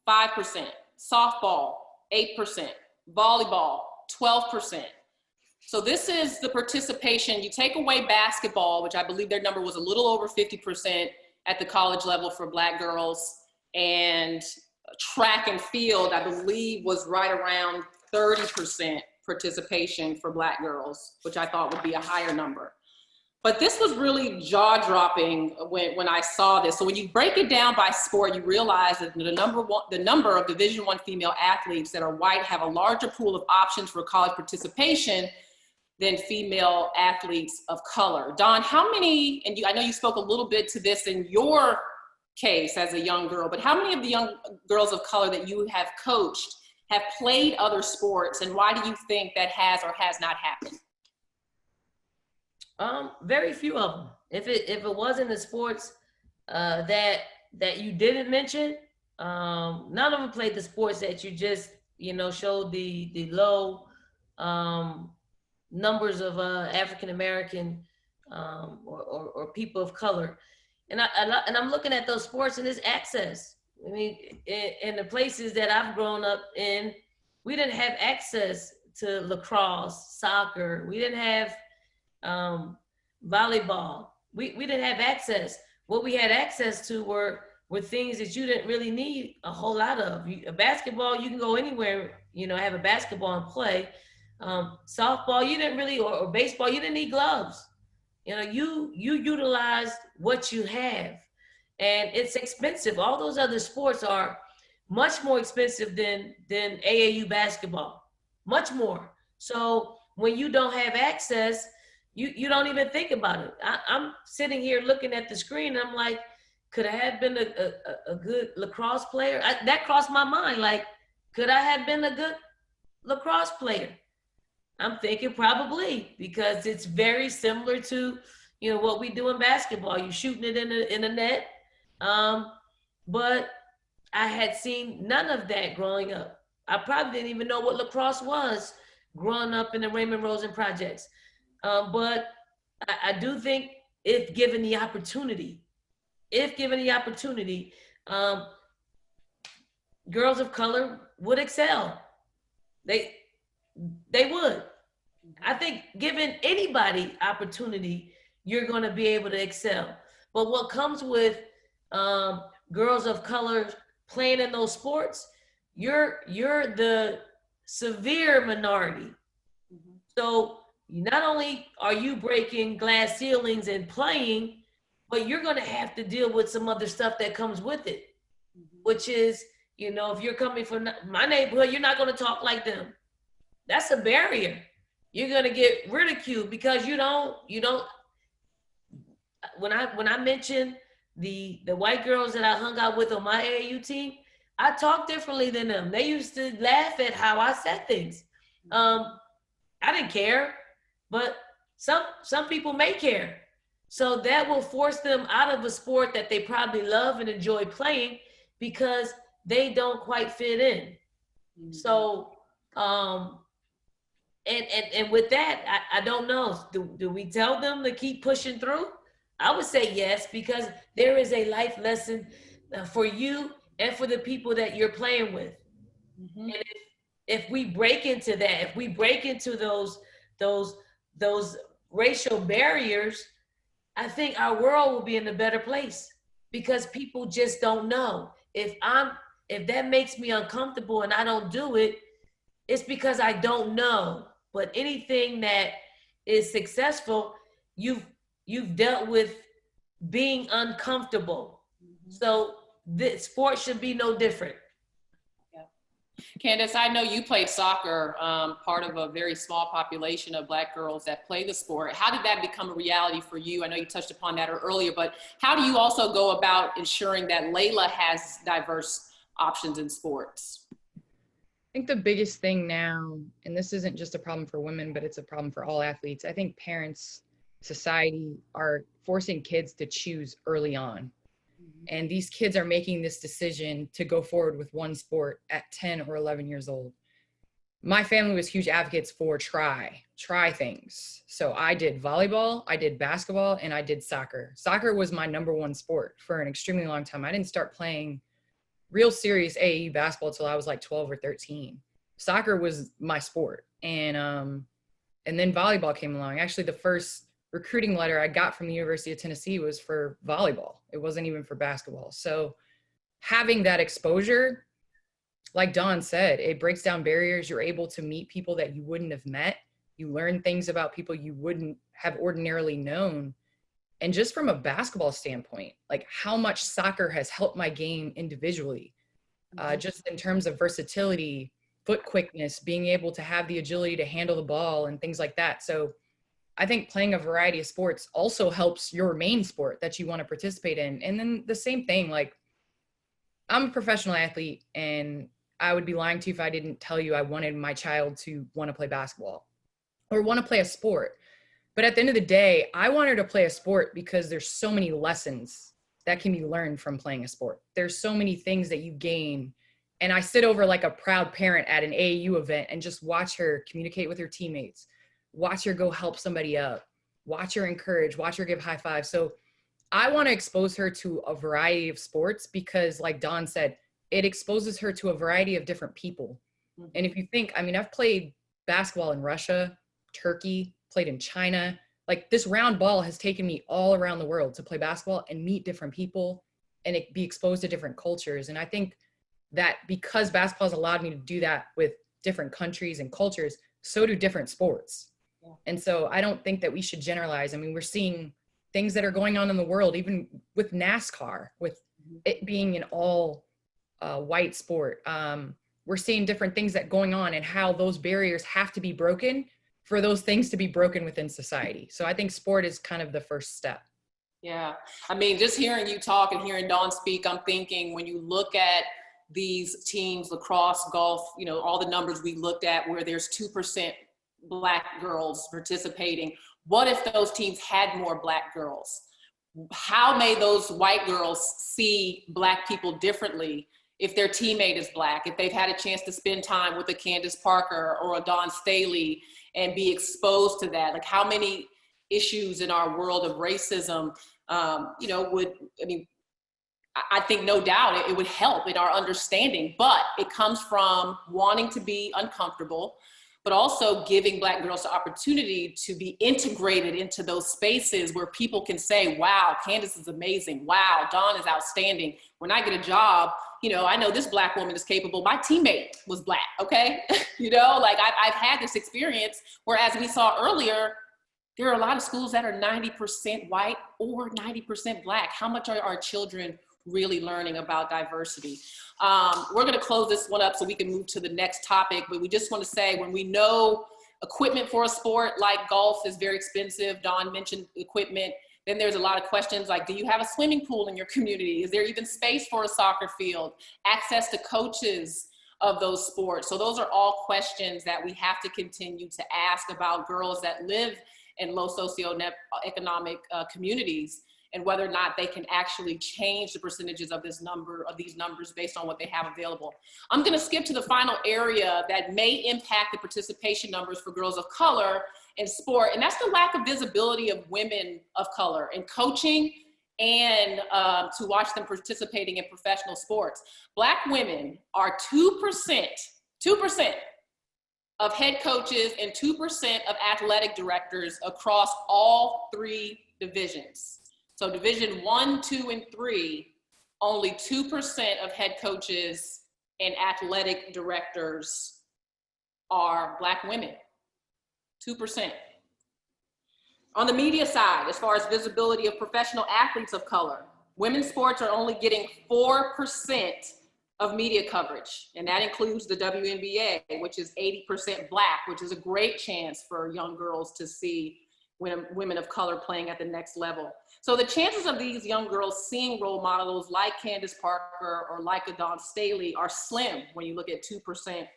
5%. Softball, 8%. Volleyball, 12%. So this is the participation. You take away basketball, which I believe their number was a little over 50% at the college level for Black girls, and track and field, I believe, was right around 30% participation for Black girls, which I thought would be a higher number. But this was really jaw-dropping when I saw this. So when you break it down by sport, you realize that the number of Division I female athletes that are white have a larger pool of options for college participation than female athletes of color. Dawn, how many, and I know you spoke a little bit to this in your case as a young girl, but how many of the young girls of color that you have coached have played other sports, and why do you think that has or has not happened? Very few of them. If it wasn't the sports that you didn't mention, none of them played the sports that you just showed the low numbers of African American or people of color, and I'm looking at those sports and this access. I mean, in the places that I've grown up in, we didn't have access to lacrosse, soccer. We didn't have volleyball. We didn't have access. What we had access to were things that you didn't really need a whole lot of. A basketball, you can go anywhere, have a basketball and play. Softball, you didn't really, or baseball, you didn't need gloves. You utilized what you have, and it's expensive. All those other sports are much more expensive than AAU basketball, much more. So when you don't have access, you don't even think about it. I'm sitting here looking at the screen, and I'm like, could I have been a good lacrosse player? That crossed my mind. Like, could I have been a good lacrosse player? I'm thinking probably, because it's very similar to, what we do in basketball. You're shooting it in the net. But I had seen none of that growing up. I probably didn't even know what lacrosse was growing up in the Raymond Rosen projects. But I do think if given the opportunity, girls of color would excel. they would. I think giving anybody opportunity, you're going to be able to excel. But what comes with girls of color playing in those sports, you're the severe minority. So not only are you breaking glass ceilings and playing, but you're going to have to deal with some other stuff that comes with it, which is, you know, if you're coming from my neighborhood, you're not going to talk like them. That's a barrier. You're going to get ridiculed because you don't, when I mentioned the white girls that I hung out with on my AAU team, I talk differently than them. They used to laugh at how I said things. I didn't care, but some people may care. So that will force them out of a sport that they probably love and enjoy playing because they don't quite fit in. So, and with that, I don't know. Do we tell them to keep pushing through? I would say yes, because there is a life lesson for you and for the people that you're playing with. And if we break into that, if we break into those racial barriers, I think our world will be in a better place because people just don't know. If that makes me uncomfortable and I don't do it, it's because I don't know. But anything that is successful, you've dealt with being uncomfortable. So the sport should be no different. Candace, I know you played soccer, part of a very small population of Black girls that play the sport. How did that become a reality for you? I know you touched upon that earlier, but how do you also go about ensuring that Layla has diverse options in sports? I think the biggest thing now, and this isn't just a problem for women, but it's a problem for all athletes. I think parents, society are forcing kids to choose early on. And these kids are making this decision to go forward with one sport at 10 or 11 years old. My family was huge advocates for try things. So I did volleyball, I did basketball, and I did soccer. Soccer was my number one sport for an extremely long time. I didn't start playing real serious AAU basketball until I was like 12 or 13. Soccer was my sport. And then volleyball came along. Actually, the first recruiting letter I got from the University of Tennessee was for volleyball. It wasn't even for basketball. So having that exposure, like Dawn said, it breaks down barriers. You're able to meet people that you wouldn't have met. You learn things about people you wouldn't have ordinarily known. And just from a basketball standpoint, like how much soccer has helped my game individually, just in terms of versatility, foot quickness, being able to have the agility to handle the ball and things like that. So I think playing a variety of sports also helps your main sport that you want to participate in. And then the same thing, like I'm a professional athlete and I would be lying to you if I didn't tell you I wanted my child to want to play basketball or want to play a sport. But at the end of the day, I want her to play a sport because there's so many lessons that can be learned from playing a sport. There's so many things that you gain. And I sit over like a proud parent at an AAU event and just watch her communicate with her teammates, watch her go help somebody up, watch her encourage, watch her give high fives. So I want to expose her to a variety of sports because like Dawn said, it exposes her to a variety of different people. And if you think, I mean, I've played basketball in Russia, Turkey, played in China. Like this round ball has taken me all around the world to play basketball and meet different people and be exposed to different cultures. And I think that because basketball has allowed me to do that with different countries and cultures, so do different sports. And so I don't think that we should generalize. I mean, we're seeing things that are going on in the world, even with NASCAR, with it being an all white sport. We're seeing different things that going on and how those barriers have to be broken for those things to be broken within society. So I think sport is kind of the first step. Yeah. I mean, just hearing you talk and hearing Dawn speak, I'm thinking when you look at these teams, lacrosse, golf, you know, all the numbers we looked at where there's 2% Black girls participating. What if those teams had more Black girls? How may those white girls see Black people differently if their teammate is Black, if they've had a chance to spend time with a Candace Parker or a Dawn Staley and be exposed to that? Like how many issues in our world of racism, you know, I think no doubt it would help in our understanding, but it comes from wanting to be uncomfortable, but also giving Black girls the opportunity to be integrated into those spaces where people can say, wow, Candace is amazing. Wow, Dawn is outstanding. When I get a job, you know, I know this Black woman is capable. My teammate was Black, okay? You know, like I've had this experience where, as we saw earlier, there are a lot of schools that are 90% white or 90% Black. How much are our children really learning about diversity? We're gonna close this one up so we can move to the next topic, but we just wanna say, when we know equipment for a sport like golf is very expensive, Dawn mentioned equipment, then there's a lot of questions like, do you have a swimming pool in your community? Is there even space for a soccer field? Access to coaches of those sports. So those are all questions that we have to continue to ask about girls that live in low socioeconomic communities, and whether or not they can actually change the percentages of these numbers based on what they have available. I'm gonna skip to the final area that may impact the participation numbers for girls of color in sport, and that's the lack of visibility of women of color in coaching and to watch them participating in professional sports. Black women are 2% of head coaches and 2% of athletic directors across all 3 divisions. So division 1, 2, and 3, only 2% of head coaches and athletic directors are Black women, 2%. On the media side, as far as visibility of professional athletes of color, women's sports are only getting 4% of media coverage, and that includes the WNBA, which is 80% Black, which is a great chance for young girls to see women of color playing at the next level. So the chances of these young girls seeing role models like Candace Parker or like a Dawn Staley are slim when you look at 2%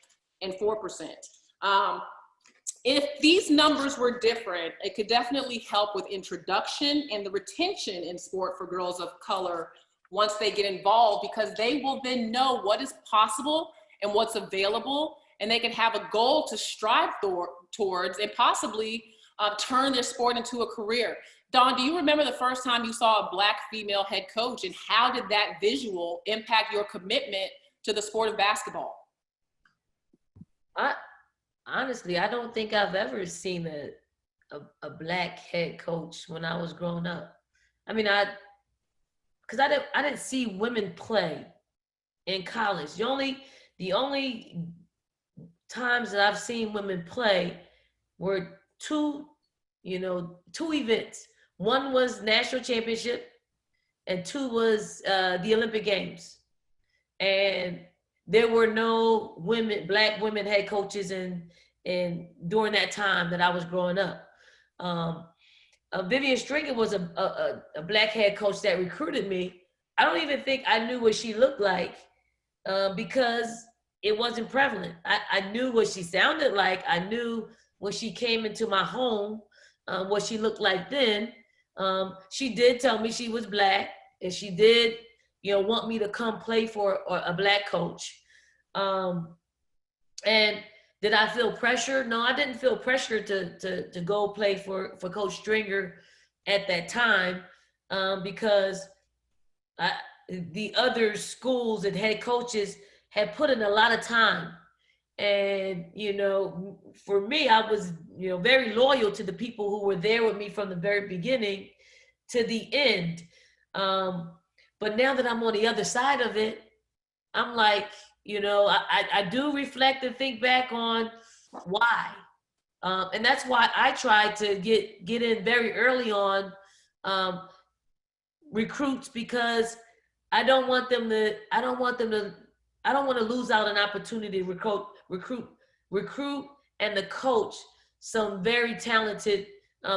and 4%. If these numbers were different, it could definitely help with introduction and the retention in sport for girls of color once they get involved, because they will then know what is possible and what's available, and they can have a goal to strive towards and possibly turn their sport into a career. Dawn, do you remember the first time you saw a Black female head coach, and how did that visual impact your commitment to the sport of basketball? Honestly, I don't think I've ever seen a Black head coach when I was growing up. I mean, because I didn't see women play in college. The only times that I've seen women play were two events. One was national championship, and 2 was the Olympic Games. And there were no Black women head coaches in during that time that I was growing up. Vivian Stringer was a Black head coach that recruited me. I don't even think I knew what she looked like because it wasn't prevalent. I knew what she sounded like. I knew when she came into my home, what she looked like then. She did tell me she was Black, and she did, want me to come play for a Black coach. And did I feel pressure? No, I didn't feel pressure to go play for Coach Stringer at that time because the other schools and head coaches had put in a lot of time. And, for me, I was, very loyal to the people who were there with me from the very beginning to the end. But now that I'm on the other side of it, I'm like, I do reflect and think back on why. And that's why I tried to get in very early on recruits, because I don't want to lose out an opportunity to recruit and to coach some very talented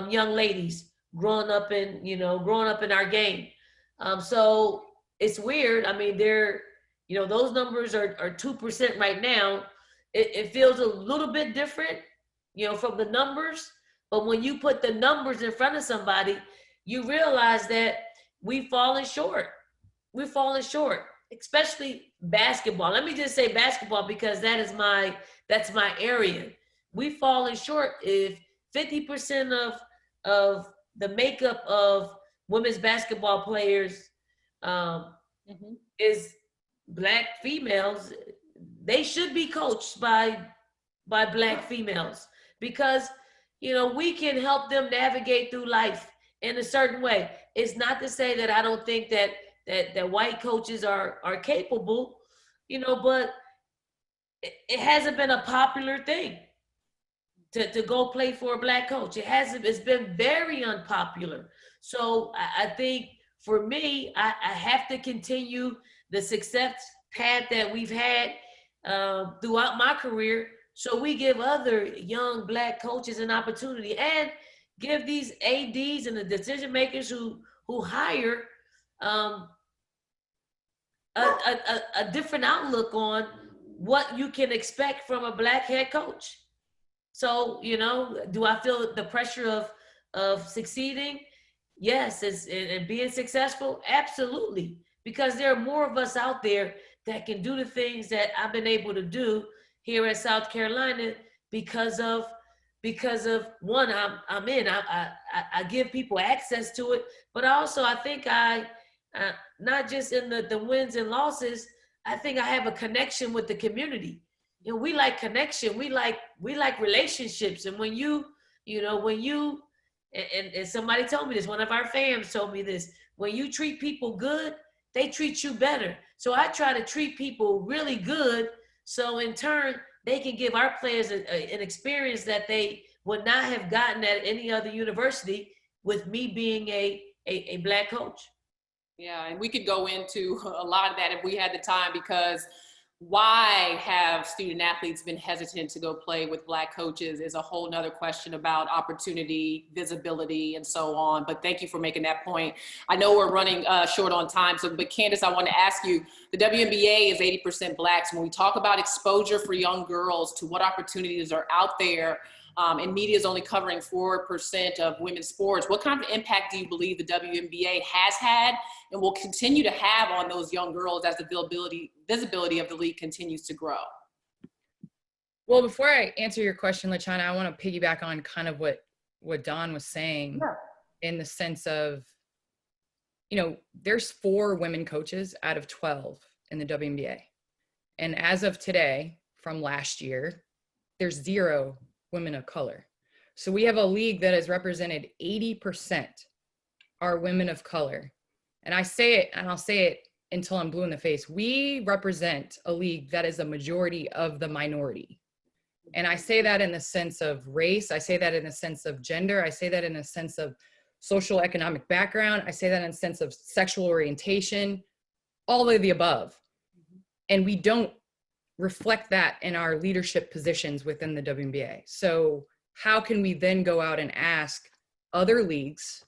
young ladies growing up in our game. So it's weird. I mean, those numbers are 2% right now. It feels a little bit different, from the numbers. But when you put the numbers in front of somebody, you realize that we've fallen short. We've fallen short, especially basketball. Let me just say basketball because that's my area. We've fallen short. If 50% of the makeup of women's basketball players is Black females, they should be coached by by Black females, because, you know, we can help them navigate through life in a certain way. It's not to say that I don't think that white coaches are capable, you know, but it hasn't been a popular thing to go play for a Black coach. It's been very unpopular. So I think for me, I have to continue the success path that we've had throughout my career. So we give other young Black coaches an opportunity, and give these ADs and the decision makers who hire a different outlook on what you can expect from a Black head coach. So, you know, do I feel the pressure of succeeding? Yes, and being successful, absolutely. Because there are more of us out there that can do the things that I've been able to do here at South Carolina because of one, I'm in. I give people access to it, but also I think I not just in the wins and losses, I think I have a connection with the community. You know, we like connection. We like relationships. And when you and somebody told me this, one of our fans told me this, when you treat people good, they treat you better. So I try to treat people really good, so in turn, they can give our players an experience that they would not have gotten at any other university with me being a Black coach. Yeah, and we could go into a lot of that if we had the time, because why have student athletes been hesitant to go play with Black coaches is a whole nother question about opportunity, visibility, and so on. But thank you for making that point. I know we're running short on time, but Candace, I want to ask you, the WNBA is 80% Blacks. When we talk about exposure for young girls to what opportunities are out there, and media is only covering 4% of women's sports, what kind of impact do you believe the WNBA has had and will continue to have on those young girls as the visibility of the league continues to grow? Well, before I answer your question, LaChana, I want to piggyback on kind of what Dawn was saying. Sure. In the sense of, you know, there's 4 women coaches out of 12 in the WNBA. And as of today, from last year, there's 0 women of color. So we have a league that is represented 80% are women of color. And I say it, and I'll say it until I'm blue in the face. We represent a league that is a majority of the minority. And I say that in the sense of race. I say that in the sense of gender. I say that in a sense of social economic background. I say that in a sense of sexual orientation, all of the above. And we don't reflect that in our leadership positions within the WNBA. So how can we then go out and ask other leagues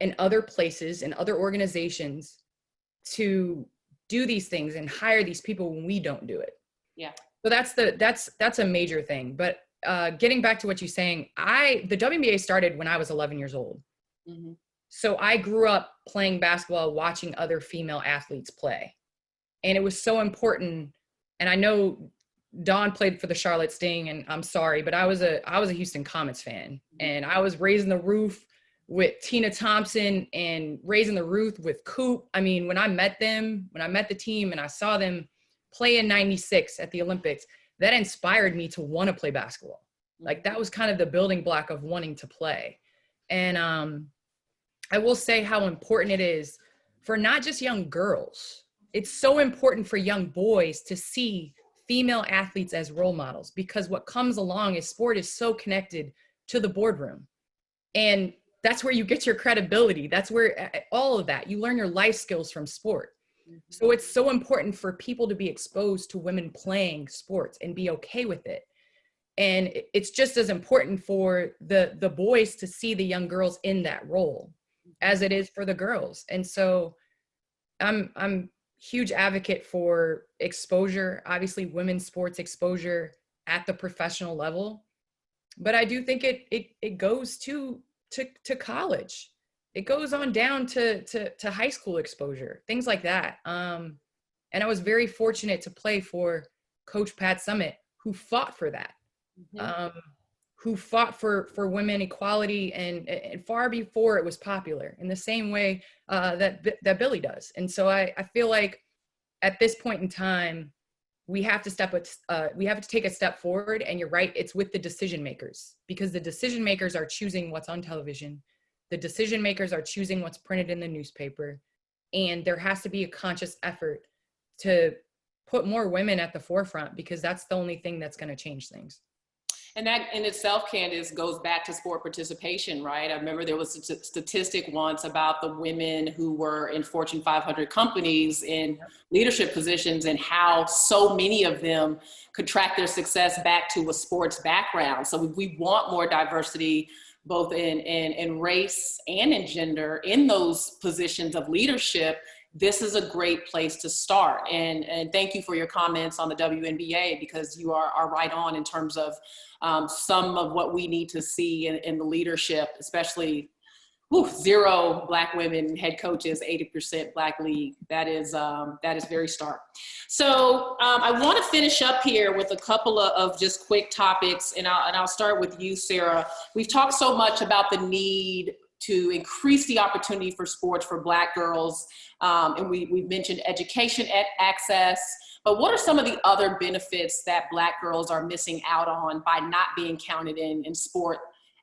and other places and other organizations to do these things and hire these people when we don't do it? Yeah. So that's a major thing. But getting back to what you're saying, the WNBA started when I was 11 years old. Mm-hmm. So I grew up playing basketball, watching other female athletes play. And it was so important. And I know Dawn played for the Charlotte Sting, and I'm sorry, but I was a Houston Comets fan, and I was raising the roof with Tina Thompson and raising the roof with Coop. I mean, when I met the team and I saw them play in '96 at the Olympics, that inspired me to want to play basketball. Like, that was kind of the building block of wanting to play. And I will say how important it is for not just young girls. It's so important for young boys to see female athletes as role models, because what comes along is sport is so connected to the boardroom. And that's where you get your credibility. That's where all of that, you learn your life skills from sport. So it's so important for people to be exposed to women playing sports and be okay with it. And it's just as important for the boys to see the young girls in that role as it is for the girls. And so I'm huge advocate for exposure, obviously women's sports exposure at the professional level. But I do think it goes to college. It goes on down to high school exposure, things like that. And I was very fortunate to play for Coach Pat Summitt, who fought for that, who fought for women equality and far before it was popular, in the same way that Billy does. And so I feel like at this point in time, we have to take a step forward. And you're right, it's with the decision makers, because the decision makers are choosing what's on television. The decision makers are choosing what's printed in the newspaper. And there has to be a conscious effort to put more women at the forefront, because that's the only thing that's going to change things. And that in itself, Candace, goes back to sport participation, right? I remember there was a statistic once about the women who were in Fortune 500 companies in leadership positions, and how so many of them could track their success back to a sports background. So we want more diversity, both in race and in gender, in those positions of leadership. This is a great place to start. And thank you for your comments on the WNBA, because you are right on in terms of some of what we need to see in the leadership, especially 0 Black women head coaches, 80% Black league. That is very stark. So I want to finish up here with a couple of just quick topics, and I'll start with you, Sarah. We've talked so much about the need to increase the opportunity for sports for Black girls, and we've mentioned education access. But what are some of the other benefits that Black girls are missing out on by not being counted in sport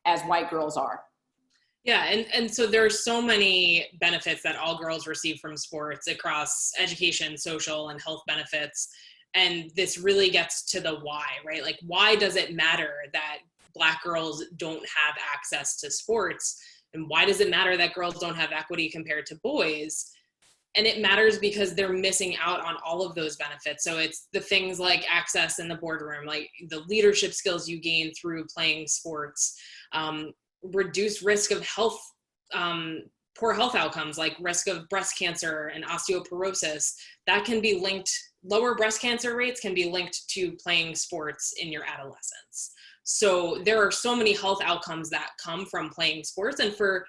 as white girls are? Yeah, and so there's so many benefits that all girls receive from sports across education, social, and health benefits. And this really gets to the why, right? Like, why does it matter that Black girls don't have access to sports? And why does it matter that girls don't have equity compared to boys? And it matters because they're missing out on all of those benefits. So it's the things like access in the boardroom, like the leadership skills you gain through playing sports, reduced risk of health, poor health outcomes, like risk of breast cancer and osteoporosis. That can be linked, lower breast cancer rates can be linked to playing sports in your adolescence. So there are so many health outcomes that come from playing sports. And for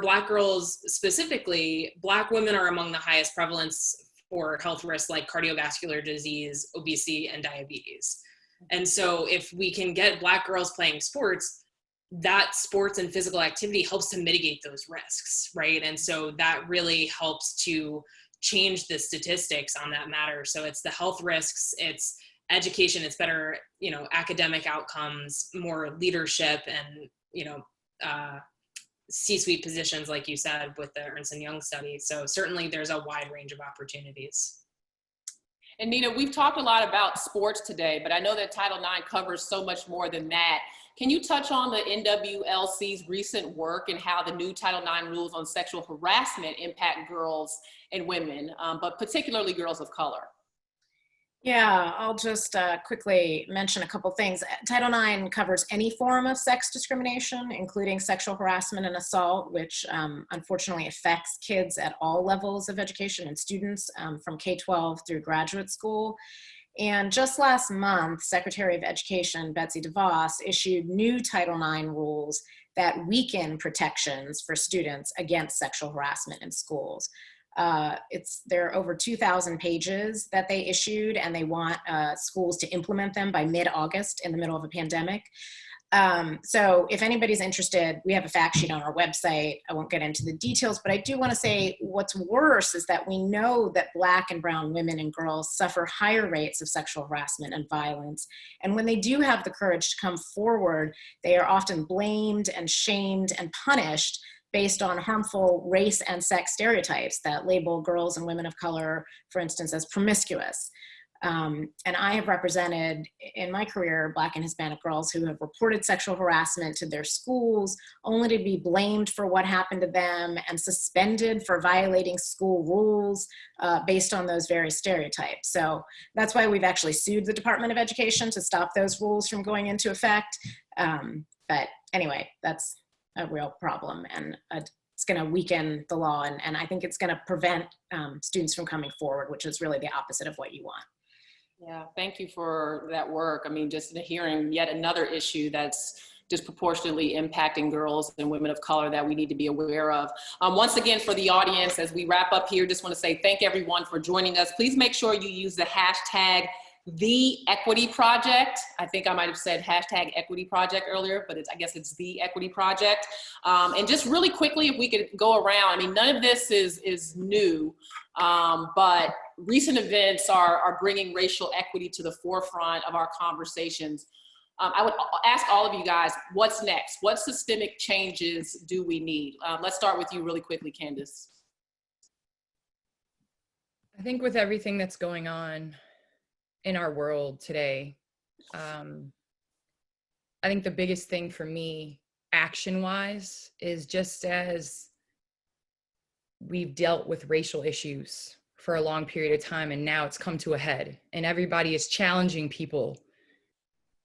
Black girls specifically, Black women are among the highest prevalence for health risks like cardiovascular disease, obesity, and diabetes. And so if we can get Black girls playing sports, that sports and physical activity helps to mitigate those risks, right? And so that really helps to change the statistics on that matter. So it's the health risks, it's education, it's better, academic outcomes, more leadership, and, C-suite positions, like you said, with the Ernst & Young study. So certainly there's a wide range of opportunities. And Nina, we've talked a lot about sports today, but I know that Title IX covers so much more than that. Can you touch on the NWLC's recent work and how the new Title IX rules on sexual harassment impact girls and women, but particularly girls of color? Yeah, I'll just quickly mention a couple things. Title IX covers any form of sex discrimination, including sexual harassment and assault, which unfortunately affects kids at all levels of education and students from K-12 through graduate school. And just last month, Secretary of Education Betsy DeVos issued new Title IX rules that weaken protections for students against sexual harassment in schools. There are over 2,000 pages that they issued, and they want schools to implement them by mid-August in the middle of a pandemic. So if anybody's interested, we have a fact sheet on our website. I won't get into the details, but I do want to say what's worse is that we know that Black and brown women and girls suffer higher rates of sexual harassment and violence. And when they do have the courage to come forward, they are often blamed and shamed and punished based on harmful race and sex stereotypes that label girls and women of color, for instance, as promiscuous. And I have represented in my career Black and Hispanic girls who have reported sexual harassment to their schools, only to be blamed for what happened to them and suspended for violating school rules based on those very stereotypes. So that's why we've actually sued the Department of Education to stop those rules from going into effect. But anyway, that's a real problem, and it's going to weaken the law, and I think it's going to prevent students from coming forward, which is really the opposite of what you want. Yeah, thank you for that work. I mean, just hearing yet another issue that's disproportionately impacting girls and women of color that we need to be aware of. Once again, for the audience, as we wrap up here, just want to say thank everyone for joining us. Please make sure you use the hashtag The Equity Project. I think I might have said hashtag Equity Project earlier, but I guess it's The Equity Project. And just really quickly, if we could go around, I mean, none of this is new, but recent events are bringing racial equity to the forefront of our conversations. I would ask all of you guys, what's next? What systemic changes do we need? Let's start with you really quickly, Candace. I think with everything that's going on in our world today, I think the biggest thing for me, action-wise, is just as we've dealt with racial issues for a long period of time, and now it's come to a head, and everybody is challenging people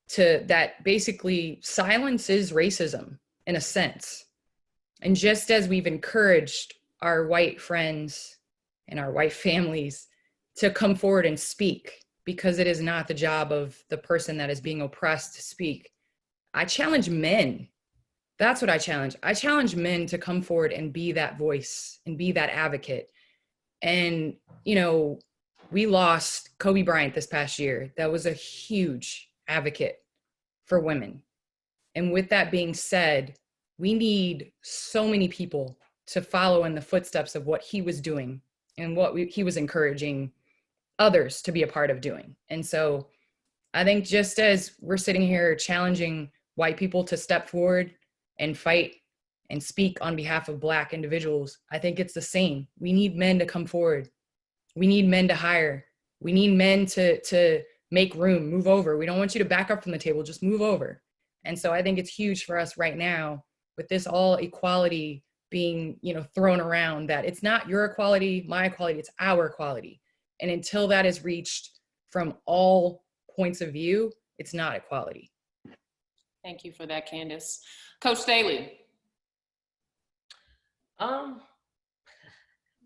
to that. Basically, silence is racism in a sense. And just as we've encouraged our white friends and our white families to come forward and speak, because it is not the job of the person that is being oppressed to speak, I challenge men. That's what I challenge. I challenge men to come forward and be that voice and be that advocate. And, you know, we lost Kobe Bryant this past year. That was a huge advocate for women. And with that being said, we need so many people to follow in the footsteps of what he was doing and what he was encouraging others to be a part of doing. And so I think just as we're sitting here challenging white people to step forward and fight and speak on behalf of Black individuals, I think it's the same. We need men to come forward. We need men to hire. We need men to make room, move over. We don't want you to back up from the table, just move over. And so I think it's huge for us right now with this all equality being, you know, thrown around, that it's not your equality, my equality, it's our equality. And until that is reached from all points of view, it's not equality. Thank you for that, Candace. Coach Staley. I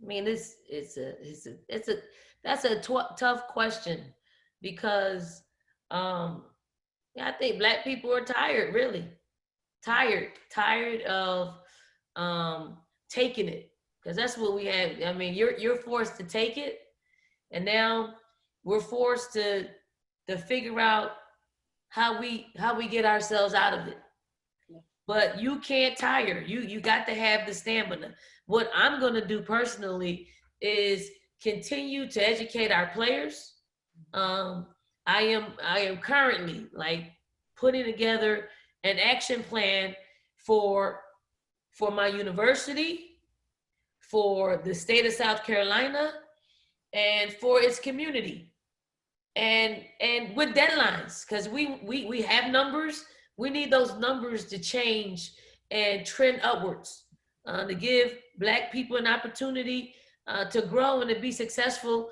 mean, that's a tough question, because I think Black people are tired, really tired of taking it, because that's what we have. I mean, you're forced to take it, and now we're forced to figure out how we get ourselves out of it. But you can't tire. You got to have the stamina. What I'm going to do personally is continue to educate our players. I am currently putting together an action plan for my university, for the state of South Carolina, and for its community, and with deadlines, because we have numbers. We need those numbers to change and trend upwards, to give Black people an opportunity to grow and to be successful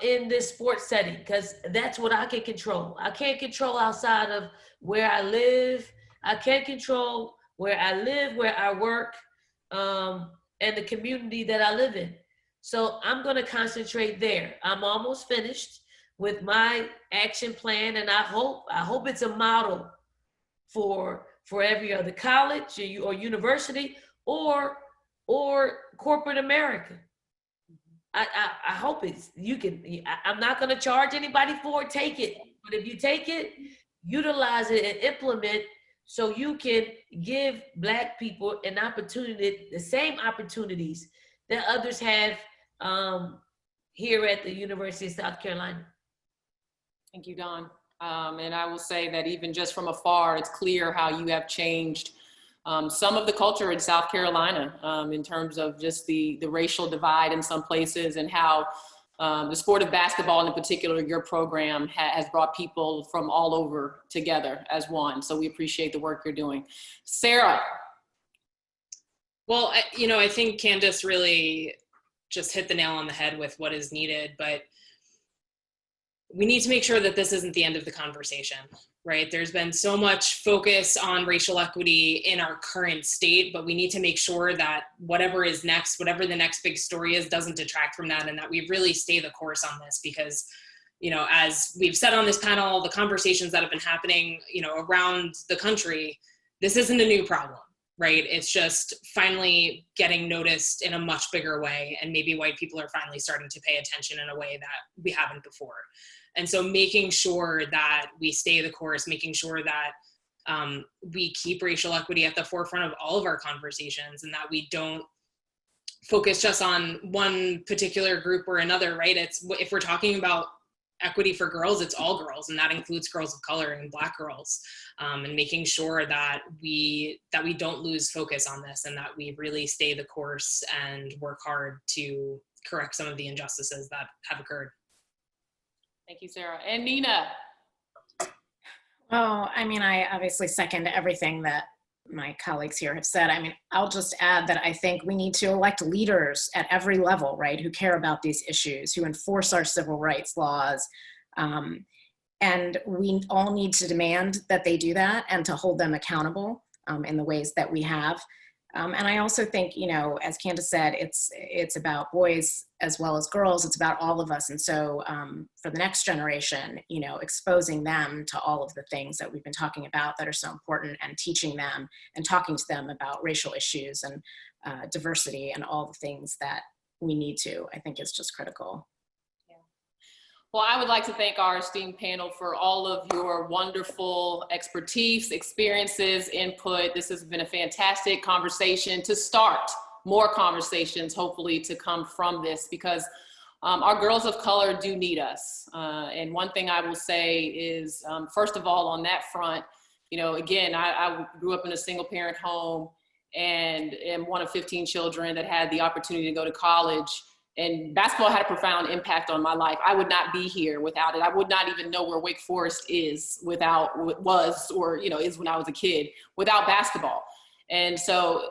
in this sports setting, because that's what I can control. I can't control outside of where I live. I can't control where I live, where I work, and the community that I live in. So I'm going to concentrate there. I'm almost finished with my action plan, and I hope it's a model for every other college or university or corporate America. I hope I'm not going to charge anybody for it. Take it. But if you take it, utilize it and implement, so you can give Black people an opportunity, the same opportunities that others have here at the University of South Carolina. Thank you, Dawn. And I will say that even just from afar, it's clear how you have changed some of the culture in South Carolina in terms of just the racial divide in some places, and how the sport of basketball in particular, your program has brought people from all over together as one. So we appreciate the work you're doing. Sarah. Well, I think Candace really just hit the nail on the head with what is needed, but we need to make sure that this isn't the end of the conversation, right? There's been so much focus on racial equity in our current state, but we need to make sure that whatever is next, whatever the next big story is, doesn't detract from that, and that we really stay the course on this, because, as we've said on this panel, the conversations that have been happening, around the country, this isn't a new problem, right? It's just finally getting noticed in a much bigger way. And maybe white people are finally starting to pay attention in a way that we haven't before. And so making sure that we stay the course, making sure that we keep racial equity at the forefront of all of our conversations, and that we don't focus just on one particular group or another, right? It's, if we're talking about equity for girls, it's all girls, and that includes girls of color and Black girls, and making sure that we don't lose focus on this, and that we really stay the course and work hard to correct some of the injustices that have occurred. Thank you, Sarah. And Nina. Oh, I mean, I obviously second everything that my colleagues here have said. I mean, I'll just add that I think we need to elect leaders at every level, right, who care about these issues, who enforce our civil rights laws. And we all need to demand that they do that and to hold them accountable in the ways that we have. And I also think, you know, as Candace said, it's about boys as well as girls. It's about all of us. And so for the next generation, you know, exposing them to all of the things that we've been talking about that are so important, and teaching them and talking to them about racial issues and diversity and all the things that we need to, I think is just critical. Well, I would like to thank our esteemed panel for all of your wonderful expertise, experiences, input. This has been a fantastic conversation to start more conversations, hopefully, to come from this, because our girls of color do need us. And one thing I will say is, first of all, on that front, you know, again, I grew up in a single parent home and am one of 15 children that had the opportunity to go to college. And basketball had a profound impact on my life. I would not be here without it. I would not even know where Wake Forest is without, you know, is when I was a kid, without basketball. And so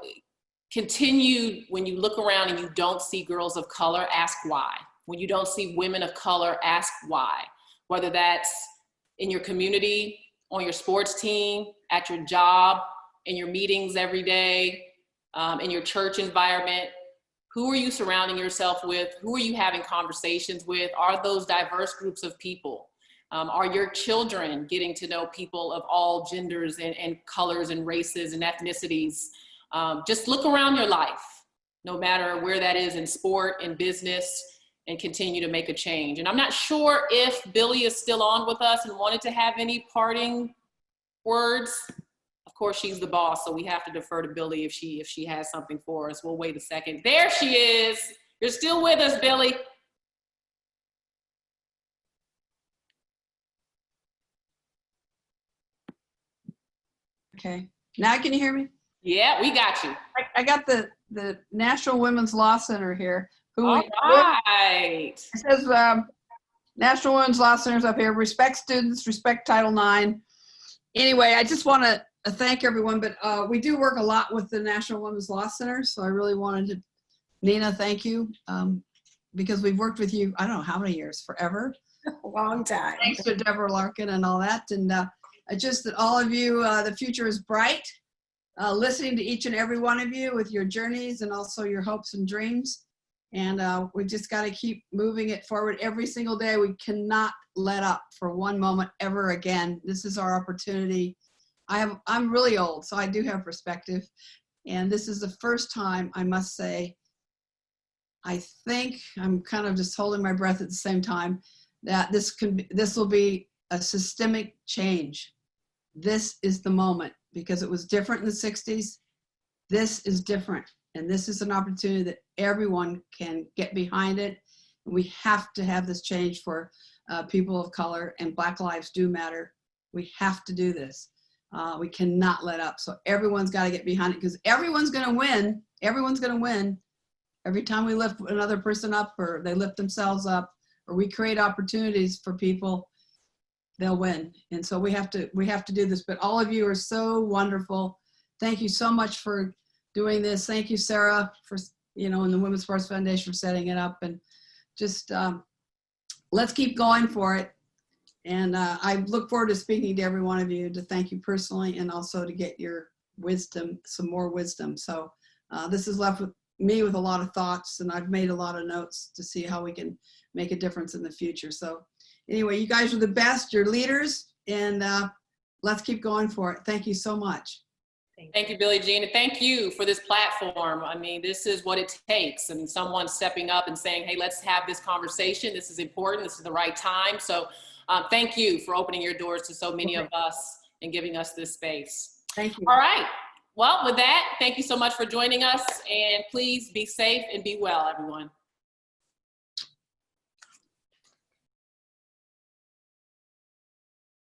continue, when you look around and you don't see girls of color, ask why. When you don't see women of color, ask why. Whether that's in your community, on your sports team, at your job, in your meetings every day, in your church environment. Who are you surrounding yourself with? Who are you having conversations with? Are those diverse groups of people? Are your children getting to know people of all genders and colors and races and ethnicities? Just look around your life, no matter where that is, in sport, in business, and continue to make a change. And I'm not sure if Billy is still on with us and wanted to have any parting words. Of course, she's the boss, so we have to defer to Billy if she has something for us. We'll wait a second. There she is. You're still with us, Billy. Okay. Now can you hear me? Yeah, we got you. I got the National Women's Law Center here. All right. It says National Women's Law Center's up here. Respect students, respect Title IX. Anyway, I just want to thank everyone, but we do work a lot with the National Women's Law Center, so I really wanted to, Nina, thank you, because we've worked with you, I don't know how many years, forever. A long time. Thanks to Deborah Larkin and all that, and just that all of you, the future is bright. Listening to each and every one of you with your journeys and also your hopes and dreams, and we just got to keep moving it forward every single day. We cannot let up for one moment ever again. This is our opportunity. I'm really old, so I do have perspective. And this is the first time, I must say, I think I'm kind of just holding my breath at the same time, that this will be a systemic change. This is the moment, because it was different in the 60s. This is different. And this is an opportunity that everyone can get behind it. We have to have this change for people of color, and Black lives do matter. We have to do this. We cannot let up. So everyone's got to get behind it, because everyone's going to win. Everyone's going to win. Every time we lift another person up, or they lift themselves up, or we create opportunities for people, they'll win. And so we have to do this. But all of you are so wonderful. Thank you so much for doing this. Thank you, Sarah, for, and the Women's Sports Foundation for setting it up. And just let's keep going for it. And I look forward to speaking to every one of you, to thank you personally, and also to get your wisdom, some more wisdom. So this has left with me with a lot of thoughts, and I've made a lot of notes to see how we can make a difference in the future. So anyway, you guys are the best, you're leaders, and let's keep going for it. Thank you so much. Thank you, Billie Jean, and thank you for this platform. I mean, this is what it takes. I mean, someone stepping up and saying, hey, let's have this conversation. This is important. This is the right time. So thank you for opening your doors to so many of us and giving us this space. Thank you. All right. Well, with that, thank you so much for joining us, and please be safe and be well, everyone.